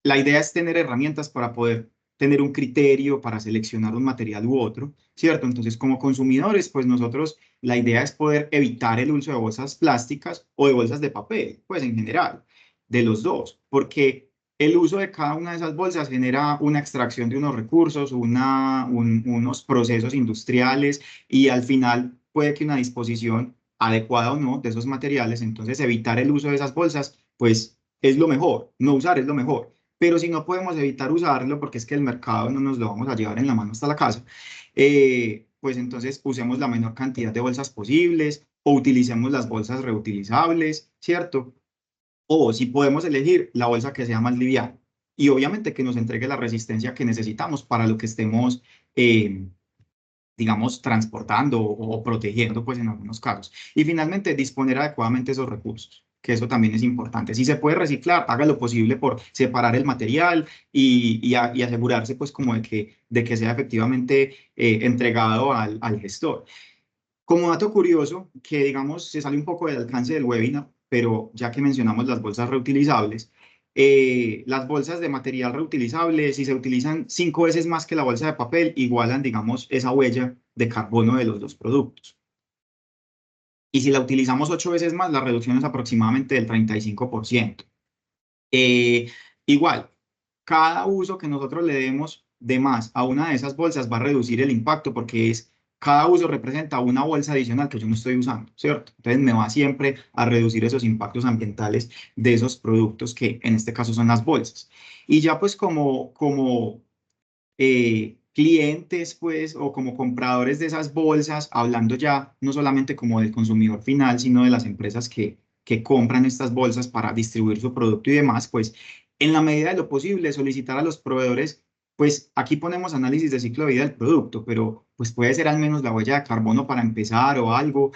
la idea es tener herramientas para poder tener un criterio para seleccionar un material u otro, ¿cierto? Entonces, como consumidores, pues nosotros, la idea es poder evitar el uso de bolsas plásticas o de bolsas de papel, pues en general, de los dos, porque el uso de cada una de esas bolsas genera una extracción de unos recursos, unos procesos industriales y al final puede que una disposición adecuada o no de esos materiales, entonces evitar el uso de esas bolsas, pues es lo mejor, no usar es lo mejor. Pero si no podemos evitar usarlo, porque es que el mercado no nos lo vamos a llevar en la mano hasta la casa, pues entonces usemos la menor cantidad de bolsas posibles o utilicemos las bolsas reutilizables, ¿cierto? O si podemos elegir la bolsa que sea más liviana y obviamente que nos entregue la resistencia que necesitamos para lo que estemos, digamos, transportando o protegiendo, pues en algunos casos. Y finalmente, disponer adecuadamente esos recursos, que eso también es importante. Si se puede reciclar, haga lo posible por separar el material y asegurarse, pues, como de que sea efectivamente entregado al gestor. Como dato curioso, que digamos se sale un poco del alcance del webinar, pero ya que mencionamos las bolsas reutilizables, las bolsas de material reutilizable, si se utilizan 5 veces más que la bolsa de papel, igualan, digamos, esa huella de carbono de los dos productos. Y si la utilizamos 8 veces más, la reducción es aproximadamente del 35%. Eh, Igual, cada uso que nosotros le demos de más a una de esas bolsas va a reducir el impacto porque cada uso representa una bolsa adicional que yo no estoy usando, ¿cierto? Entonces me va siempre a reducir esos impactos ambientales de esos productos que en este caso son las bolsas. Y ya pues como clientes pues o como compradores de esas bolsas, hablando ya no solamente como del consumidor final, sino de las empresas que compran estas bolsas para distribuir su producto y demás, pues en la medida de lo posible solicitar a los proveedores, pues aquí ponemos análisis de ciclo de vida del producto, pero pues puede ser al menos la huella de carbono para empezar o algo,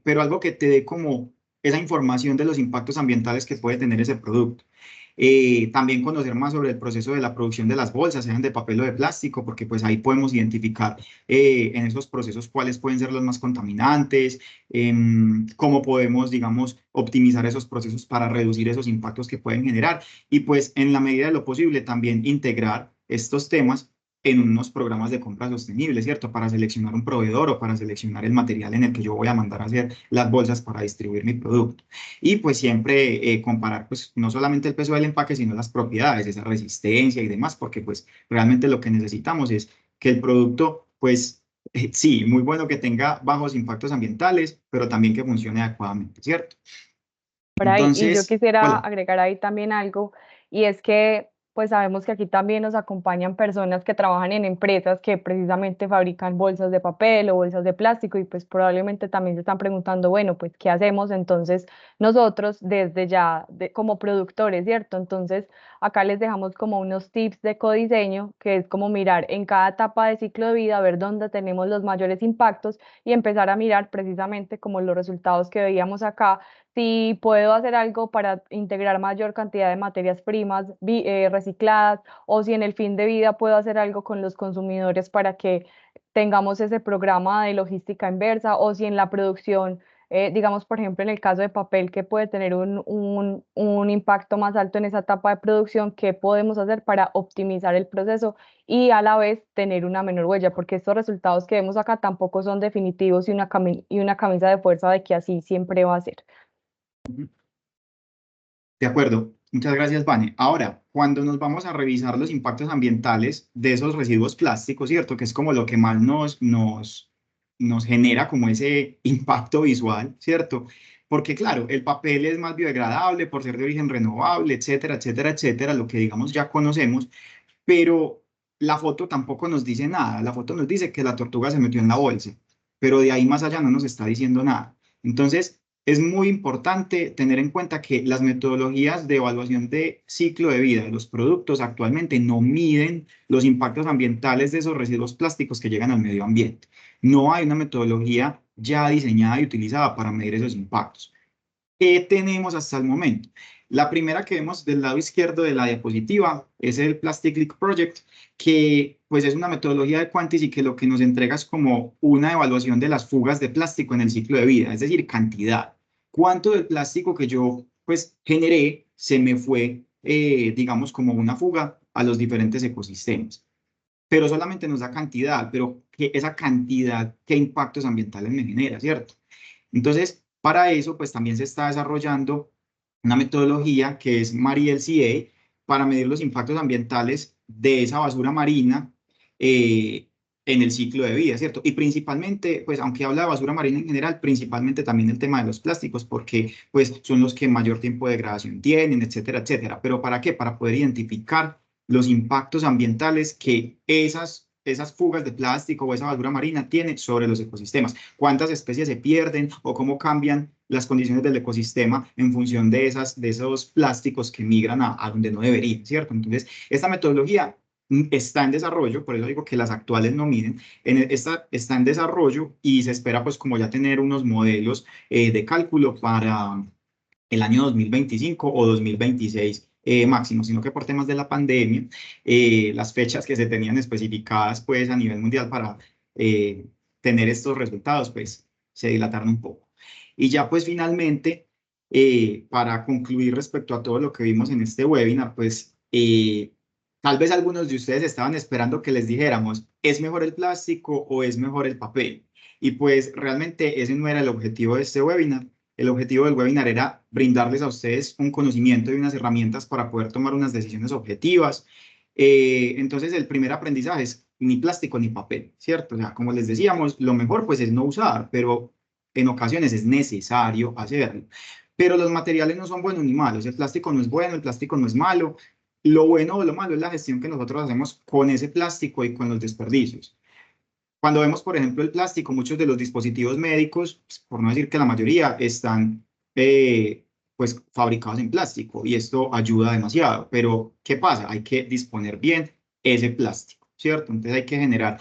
pero algo que te dé como esa información de los impactos ambientales que puede tener ese producto. También conocer más sobre el proceso de la producción de las bolsas, sean de papel o de plástico, porque pues ahí podemos identificar en esos procesos cuáles pueden ser los más contaminantes, cómo podemos, digamos, optimizar esos procesos para reducir esos impactos que pueden generar y pues en la medida de lo posible también integrar estos temas en unos programas de compra sostenible, ¿cierto? Para seleccionar un proveedor o para seleccionar el material en el que yo voy a mandar a hacer las bolsas para distribuir mi producto. Y pues siempre comparar pues no solamente el peso del empaque, sino las propiedades, esa resistencia y demás, porque pues realmente lo que necesitamos es que el producto pues sí, muy bueno que tenga bajos impactos ambientales, pero también que funcione adecuadamente, ¿cierto? Por ahí. Y yo Entonces, quisiera hola. agregar ahí también algo, y es que pues sabemos que aquí también nos acompañan personas que trabajan en empresas que precisamente fabrican bolsas de papel o bolsas de plástico y pues probablemente también se están preguntando, bueno, pues ¿qué hacemos entonces nosotros desde ya como productores, ¿cierto? Entonces acá les dejamos como unos tips de codiseño, que es como mirar en cada etapa de ciclo de vida, ver dónde tenemos los mayores impactos y empezar a mirar precisamente como los resultados que veíamos acá si puedo hacer algo para integrar mayor cantidad de materias primas recicladas o si en el fin de vida puedo hacer algo con los consumidores para que tengamos ese programa de logística inversa o si en la producción, digamos, por ejemplo, en el caso de papel, que puede tener un impacto más alto en esa etapa de producción, ¿qué podemos hacer para optimizar el proceso y a la vez tener una menor huella? Porque estos resultados que vemos acá tampoco son definitivos y una camisa de fuerza de que así siempre va a ser. De acuerdo, muchas gracias, Vane. Ahora, cuando nos vamos a revisar los impactos ambientales de esos residuos plásticos, ¿cierto? Que es como lo que más nos genera como ese impacto visual, ¿cierto? Porque claro, el papel es más biodegradable por ser de origen renovable, etcétera, etcétera, etcétera, lo que digamos ya conocemos, pero la foto tampoco nos dice nada. La foto nos dice que la tortuga se metió en la bolsa, pero de ahí más allá no nos está diciendo nada. Entonces, es muy importante tener en cuenta que las metodologías de evaluación de ciclo de vida de los productos actualmente no miden los impactos ambientales de esos residuos plásticos que llegan al medio ambiente. No hay una metodología ya diseñada y utilizada para medir esos impactos. ¿Qué tenemos hasta el momento? La primera que vemos del lado izquierdo de la diapositiva es el Plastic Leak Project, que pues es una metodología de Quantis y que lo que nos entrega es como una evaluación de las fugas de plástico en el ciclo de vida, es decir, cantidad. ¿Cuánto del plástico que yo pues generé se me fue, digamos, como una fuga a los diferentes ecosistemas? Pero solamente nos da cantidad, pero esa cantidad, ¿qué impactos ambientales me genera, cierto? Entonces, para eso, pues también se está desarrollando una metodología que es MARI-LCA para medir los impactos ambientales de esa basura marina eh, en el ciclo de vida, ¿cierto? Y principalmente, pues aunque habla de basura marina en general, principalmente también el tema de los plásticos, porque pues son los que mayor tiempo de degradación tienen, etcétera, etcétera. ¿Pero para qué? Para poder identificar los impactos ambientales que esas fugas de plástico o esa basura marina tiene sobre los ecosistemas. Cuántas especies se pierden o cómo cambian las condiciones del ecosistema en función de esos plásticos que migran a donde no deberían, ¿cierto? Entonces, esta metodología está en desarrollo, por eso digo que las actuales no miden, esta está en desarrollo y se espera pues como ya tener unos modelos de cálculo para el año 2025 o 2026 máximo, sino que por temas de la pandemia, las fechas que se tenían especificadas pues a nivel mundial para tener estos resultados pues se dilataron un poco. Y ya pues finalmente, para concluir respecto a todo lo que vimos en este webinar, pues tal vez algunos de ustedes estaban esperando que les dijéramos, ¿es mejor el plástico o es mejor el papel? Y pues realmente ese no era el objetivo de este webinar. El objetivo del webinar era brindarles a ustedes un conocimiento y unas herramientas para poder tomar unas decisiones objetivas. Entonces, el primer aprendizaje es ni plástico ni papel, ¿cierto? O sea, como les decíamos, lo mejor pues es no usar, pero en ocasiones es necesario hacerlo. Pero los materiales no son buenos ni malos. El plástico no es bueno, el plástico no es malo. Lo bueno o lo malo es la gestión que nosotros hacemos con ese plástico y con los desperdicios. Cuando vemos, por ejemplo, el plástico, muchos de los dispositivos médicos, pues, por no decir que la mayoría, están pues fabricados en plástico y esto ayuda demasiado. Pero, ¿qué pasa? Hay que disponer bien ese plástico, ¿cierto? Entonces hay que generar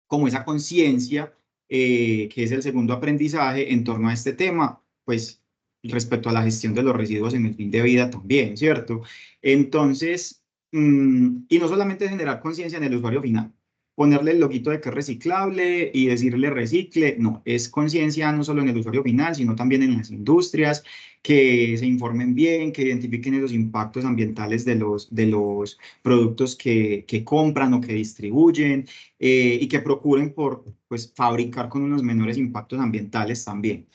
como esa conciencia, que es el segundo aprendizaje en torno a este tema, pues respecto a la gestión de los residuos en el fin de vida también, ¿cierto? Entonces, y no solamente generar conciencia en el usuario final, ponerle el loguito de que es reciclable y decirle recicle, no, es conciencia no solo en el usuario final, sino también en las industrias, que se informen bien, que identifiquen los impactos ambientales de los productos que compran o que distribuyen, y que procuren por, pues, fabricar con unos menores impactos ambientales también.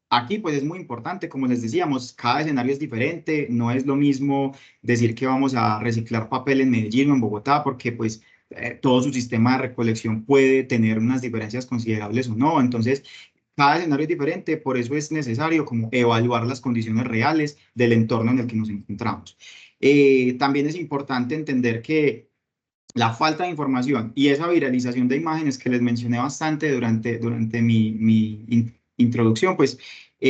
Aquí pues es muy importante, como les decíamos, cada escenario es diferente, no es lo mismo decir que vamos a reciclar papel en Medellín o en Bogotá, porque pues todo su sistema de recolección puede tener unas diferencias considerables o no, entonces cada escenario es diferente, por eso es necesario como evaluar las condiciones reales del entorno en el que nos encontramos. También es importante entender que la falta de información y esa viralización de imágenes que les mencioné bastante durante mi introducción, pues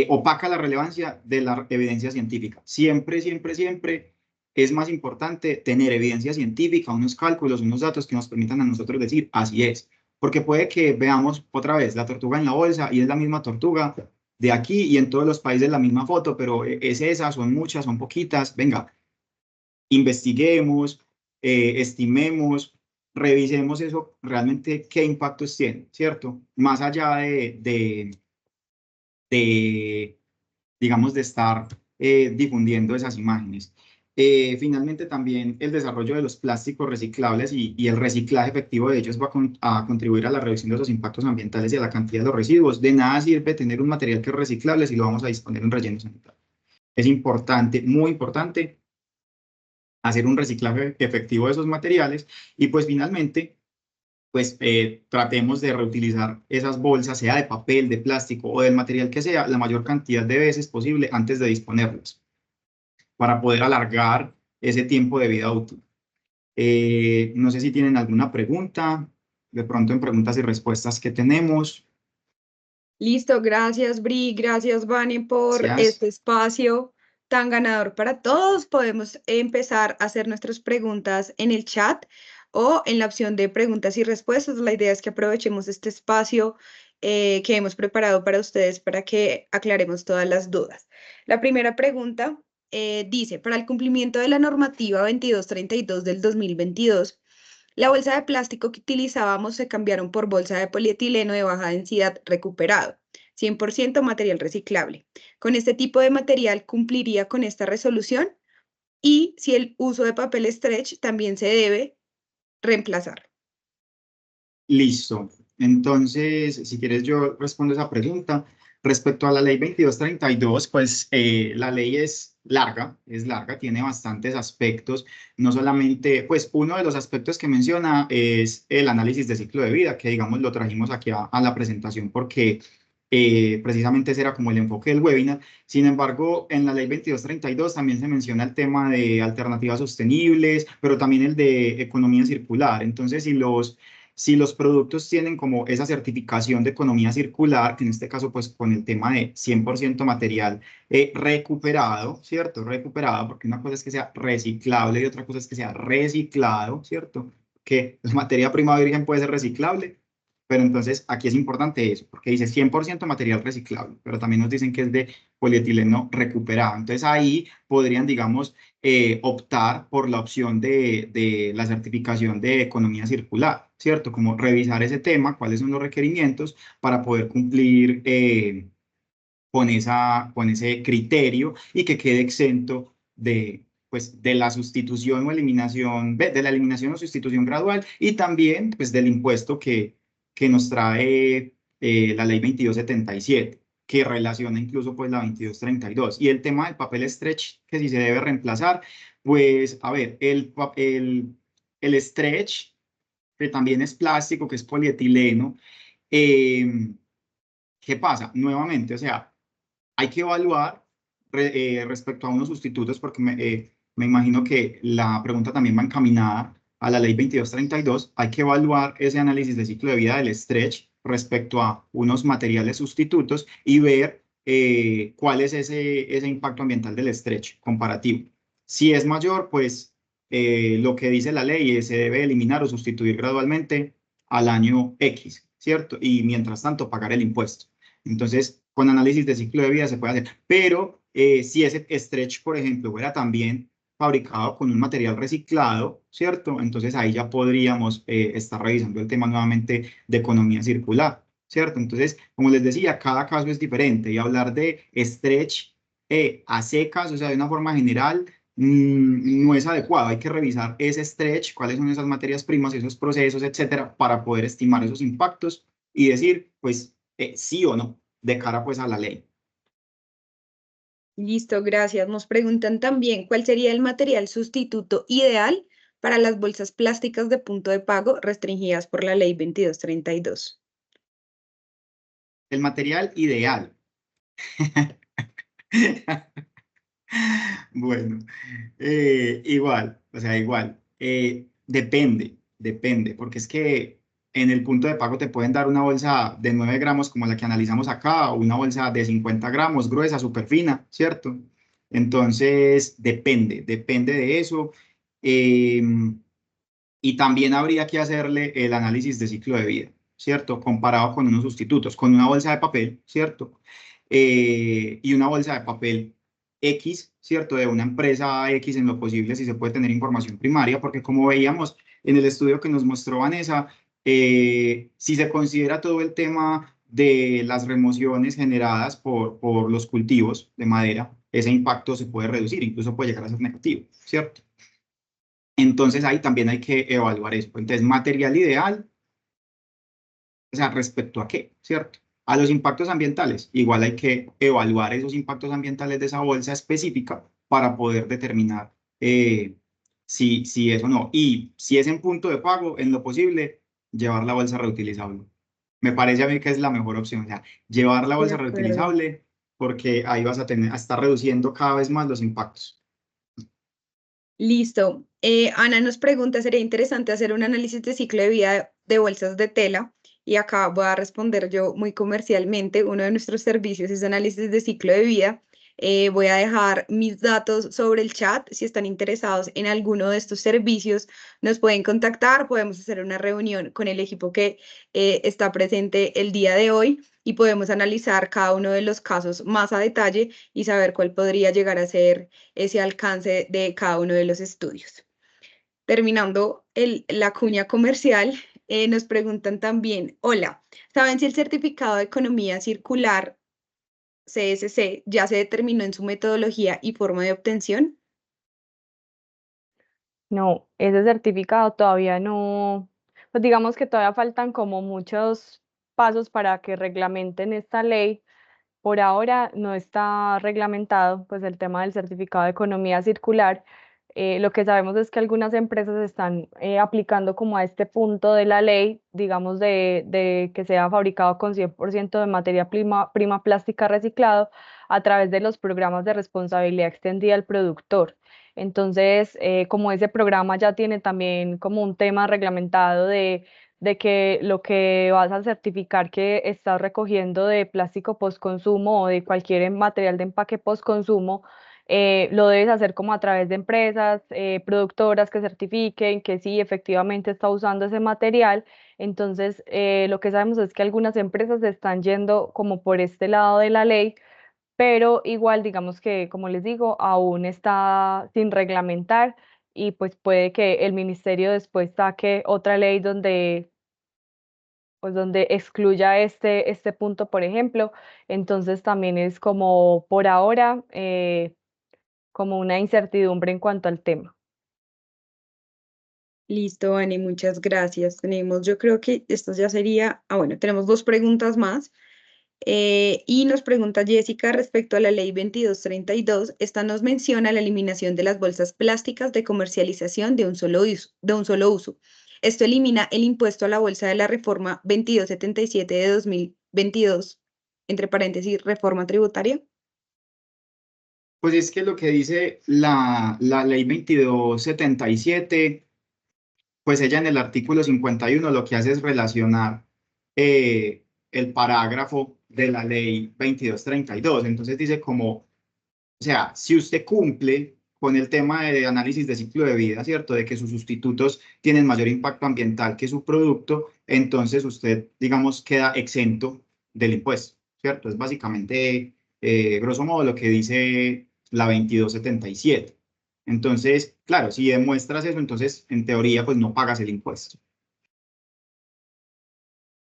opaca la relevancia de la evidencia científica. Siempre, siempre, siempre es más importante tener evidencia científica, unos cálculos, unos datos que nos permitan a nosotros decir, así es. Porque puede que veamos otra vez la tortuga en la bolsa y es la misma tortuga de aquí y en todos los países la misma foto, pero es esa, son muchas, son poquitas. Venga, investiguemos, estimemos, revisemos eso realmente qué impactos tiene, ¿cierto? Más allá digamos, de estar difundiendo esas imágenes. Finalmente, también el desarrollo de los plásticos reciclables y el reciclaje efectivo de ellos va a contribuir a la reducción de los impactos ambientales y a la cantidad de los residuos. De nada sirve tener un material que es reciclable si lo vamos a disponer en relleno sanitario. Es importante, muy importante, hacer un reciclaje efectivo de esos materiales y pues finalmente pues tratemos de reutilizar esas bolsas, sea de papel, de plástico o del material que sea, la mayor cantidad de veces posible antes de disponerlas, para poder alargar ese tiempo de vida útil. No sé si tienen alguna pregunta, de pronto en preguntas y respuestas que tenemos. Listo, gracias Bri, gracias Vane por Gracias. este espacio tan ganador para todos. Podemos empezar a hacer nuestras preguntas en el chat o en la opción de preguntas y respuestas. La idea es que aprovechemos este espacio que hemos preparado para ustedes para que aclaremos todas las dudas. La primera pregunta dice, para el cumplimiento de la normativa 2232 del 2022, la bolsa de plástico que utilizábamos se cambiaron por bolsa de polietileno de baja densidad recuperado, 100% material reciclable. Con este tipo de material cumpliría con esta resolución y si el uso de papel stretch también se debe reemplazar. Listo. Entonces, si quieres, yo respondo esa pregunta. Respecto a la ley 2232, pues la ley es larga, tiene bastantes aspectos. No solamente, pues uno de los aspectos que menciona es el análisis de ciclo de vida, que digamos lo trajimos aquí a la presentación porque precisamente ese era como el enfoque del webinar. Sin embargo, en la ley 2232 también se menciona el tema de alternativas sostenibles, pero también el de economía circular. Entonces, si los productos tienen como esa certificación de economía circular, que en este caso pues con el tema de 100% material recuperado, ¿cierto? Recuperado, porque una cosa es que sea reciclable y otra cosa es que sea reciclado, ¿cierto? Que la materia prima virgen puede ser reciclable, pero entonces aquí es importante eso, porque dice 100% material reciclable, pero también nos dicen que es de polietileno recuperado. Entonces ahí podrían, digamos, optar por la opción de la certificación de economía circular, ¿cierto? Como revisar ese tema, cuáles son los requerimientos para poder cumplir con ese criterio y que quede exento pues, de la sustitución o eliminación, de la eliminación o sustitución gradual y también pues, del impuesto que nos trae la ley 2277, que relaciona incluso pues, la 2232. Y el tema del papel stretch, que si se debe reemplazar, pues a ver, el stretch, que también es plástico, que es polietileno, ¿qué pasa? Nuevamente, o sea, hay que evaluar respecto a unos sustitutos, porque me imagino que la pregunta también va encaminada a la ley 2232. Hay que evaluar ese análisis de ciclo de vida del stretch respecto a unos materiales sustitutos y ver cuál es ese impacto ambiental del stretch comparativo. Si es mayor, pues lo que dice la ley es se debe eliminar o sustituir gradualmente al año X, ¿cierto? Y mientras tanto pagar el impuesto. Entonces, con análisis de ciclo de vida se puede hacer, pero si ese stretch, por ejemplo, fuera también fabricado con un material reciclado, ¿cierto? Entonces ahí ya podríamos estar revisando el tema nuevamente de economía circular, ¿cierto? Entonces, como les decía, cada caso es diferente y hablar de stretch a secas, o sea, de una forma general, no es adecuado. Hay que revisar ese stretch, cuáles son esas materias primas, esos procesos, etcétera, para poder estimar esos impactos y decir, pues, sí o no, de cara pues a la ley. Listo, gracias. Nos preguntan también cuál sería el material sustituto ideal para las bolsas plásticas de punto de pago restringidas por la ley 2232. El material ideal. Bueno, igual, o sea, igual. Depende, porque es que en el punto de pago te pueden dar una bolsa de 9 gramos como la que analizamos acá, o una bolsa de 50 gramos gruesa, súper fina, ¿cierto? Entonces, depende de eso. Eh, y también habría que hacerle el análisis de ciclo de vida, ¿cierto? Comparado con unos sustitutos, con una bolsa de papel, ¿cierto? Y una bolsa de papel X, ¿cierto? De una empresa X en lo posible, si se puede tener información primaria, porque como veíamos en el estudio que nos mostró Vanessa, si se considera todo el tema de las remociones generadas por los cultivos de madera, ese impacto se puede reducir, incluso puede llegar a ser negativo, ¿cierto? Entonces ahí también hay que evaluar eso. Entonces, material ideal, o sea, respecto a qué, ¿cierto? A los impactos ambientales. Igual hay que evaluar esos impactos ambientales de esa bolsa específica para poder determinar si es o no. Y si es en punto de pago, en lo posible, llevar la bolsa reutilizable. Me parece a mí que es la mejor opción. O sea, llevar la De bolsa acuerdo. reutilizable porque ahí vas a estar reduciendo cada vez más los impactos. Listo. Ana nos pregunta, ¿sería interesante hacer un análisis de ciclo de vida de bolsas de tela? Y acá voy a responder yo muy comercialmente. Uno de nuestros servicios es análisis de ciclo de vida. Voy a dejar mis datos sobre el chat. Si están interesados en alguno de estos servicios, nos pueden contactar. Podemos hacer una reunión con el equipo que está presente el día de hoy y podemos analizar cada uno de los casos más a detalle y saber cuál podría llegar a ser ese alcance de cada uno de los estudios. Terminando la cuña comercial, nos preguntan también, hola, ¿saben si el certificado de economía circular CSC ya se determinó en su metodología y forma de obtención? No, ese certificado todavía no, pues digamos que todavía faltan como muchos pasos para que reglamenten esta ley. Por ahora no está reglamentado pues el tema del certificado de economía circular. Lo que sabemos es que algunas empresas están aplicando como a este punto de la ley, digamos, de que sea fabricado con 100% de materia prima plástica reciclado a través de los programas de responsabilidad extendida al productor. Entonces, como ese programa ya tiene también como un tema reglamentado de que lo que vas a certificar que estás recogiendo de plástico postconsumo o de cualquier material de empaque postconsumo, lo debes hacer como a través de empresas productoras que certifiquen que sí, efectivamente está usando ese material. Entonces, lo que sabemos es que algunas empresas están yendo como por este lado de la ley, pero igual digamos que, como les digo, aún está sin reglamentar y pues puede que el ministerio después saque otra ley donde pues donde excluya este punto, por ejemplo. Entonces también es como por ahora como una incertidumbre en cuanto al tema. Listo, Ani, muchas gracias. Tenemos, yo creo que esto ya sería, bueno, tenemos dos preguntas más. Y nos pregunta Jessica respecto a la ley 2232. Esta nos menciona la eliminación de las bolsas plásticas de comercialización de un solo uso. Esto elimina el impuesto a la bolsa de la reforma 2277 de 2022, entre paréntesis, reforma tributaria. Pues es que lo que dice la ley 2277, pues ella en el artículo 51 lo que hace es relacionar el parágrafo de la ley 2232. Entonces dice como, o sea, si usted cumple con el tema de análisis de ciclo de vida, ¿cierto? De que sus sustitutos tienen mayor impacto ambiental que su producto, entonces usted, digamos, queda exento del impuesto. ¿cierto? Es básicamente, grosso modo, lo que dice la 2277. Entonces, claro, si demuestras eso, entonces, en teoría, pues no pagas el impuesto.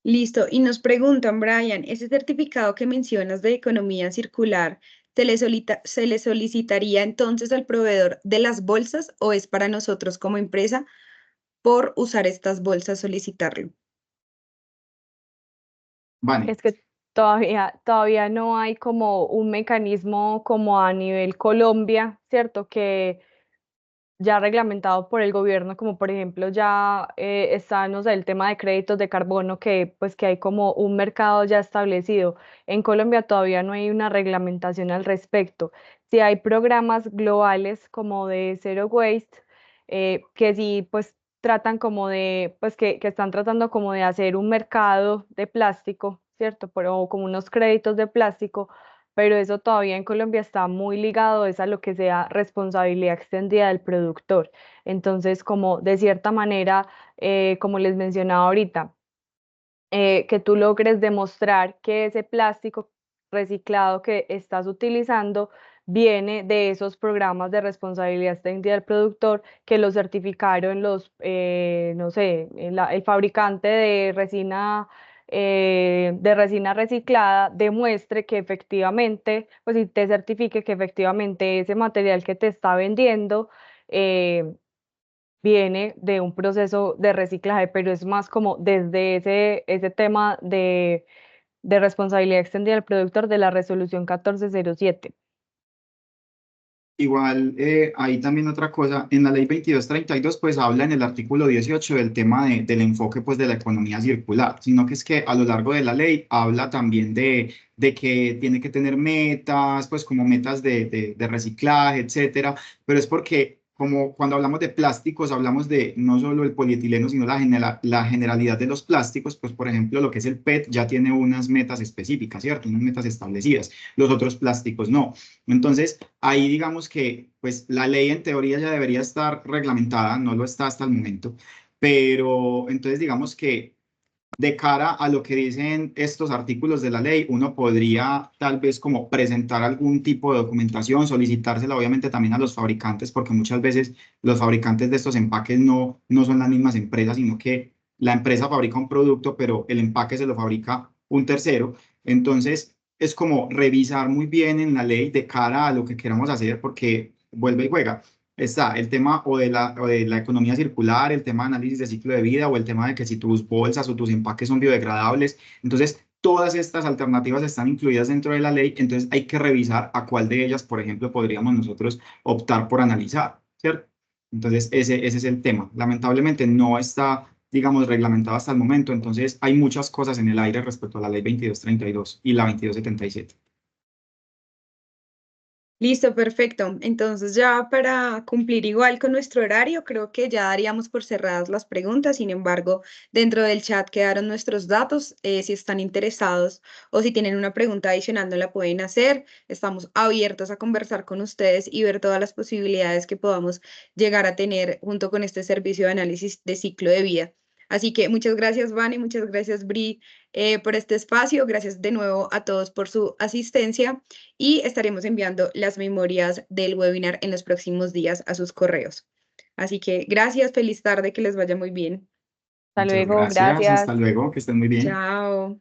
Listo. Y nos preguntan, Brian, ¿ese certificado que mencionas de economía circular se le solicitaría entonces al proveedor de las bolsas o es para nosotros como empresa por usar estas bolsas solicitarlo? Es Vale. que todavía no hay como un mecanismo como a nivel Colombia, ¿cierto? Que ya reglamentado por el gobierno, como por ejemplo ya está, no sé, el tema de créditos de carbono, que pues que hay como un mercado ya establecido. En Colombia todavía no hay una reglamentación al respecto. Sí hay programas globales como de Zero Waste, que sí pues tratan como de, pues que están tratando como de hacer un mercado de plástico, ¿cierto? Pero como unos créditos de plástico, pero eso todavía en Colombia está muy ligado es a lo que sea responsabilidad extendida del productor. Entonces, como de cierta manera, como les mencionaba ahorita, que tú logres demostrar que ese plástico reciclado que estás utilizando viene de esos programas de responsabilidad extendida del productor que lo certificaron los, no sé, el fabricante de resina reciclada demuestre que efectivamente, pues y te certifique que efectivamente ese material que te está vendiendo eh, viene de un proceso de reciclaje, pero es más como desde ese tema de responsabilidad extendida del productor de la resolución 1407. Igual, hay también otra cosa, en la ley 2232 pues habla en el artículo 18 del tema del enfoque pues de la economía circular, sino que es que a lo largo de la ley habla también de que tiene que tener metas, pues como metas de reciclaje, etcétera, pero es porque como cuando hablamos de plásticos hablamos de no solo el polietileno, sino la generalidad de los plásticos, pues por ejemplo lo que es el PET ya tiene unas metas específicas, ¿cierto? Unas metas establecidas, los otros plásticos no. Entonces, ahí digamos que pues la ley en teoría ya debería estar reglamentada, no lo está hasta el momento, pero entonces digamos que de cara a lo que dicen estos artículos de la ley, uno podría tal vez como presentar algún tipo de documentación, solicitársela obviamente también a los fabricantes, porque muchas veces los fabricantes de estos empaques no son las mismas empresas, sino que la empresa fabrica un producto, pero el empaque se lo fabrica un tercero. Entonces, es como revisar muy bien en la ley de cara a lo que queramos hacer, porque vuelve y juega. Está el tema o de la economía circular, el tema de análisis de ciclo de vida o el tema de que si tus bolsas o tus empaques son biodegradables. Entonces, todas estas alternativas están incluidas dentro de la ley, entonces hay que revisar a cuál de ellas, por ejemplo, podríamos nosotros optar por analizar, ¿cierto? Entonces, ese es el tema. Lamentablemente no está, digamos, reglamentado hasta el momento, entonces hay muchas cosas en el aire respecto a la ley 2232 y la 2277. Listo, perfecto. Entonces ya para cumplir igual con nuestro horario, creo que ya daríamos por cerradas las preguntas. Sin embargo, dentro del chat quedaron nuestros datos. Si están interesados o si tienen una pregunta adicional, no la pueden hacer. Estamos abiertos a conversar con ustedes y ver todas las posibilidades que podamos llegar a tener junto con este servicio de análisis de ciclo de vida. Así que muchas gracias, Vane, muchas gracias, Bri, por este espacio. Gracias de nuevo a todos por su asistencia y estaremos enviando las memorias del webinar en los próximos días a sus correos. Así que gracias, feliz tarde, que les vaya muy bien. Hasta Muchas luego, gracias, hasta gracias. luego, que estén muy bien. Chao.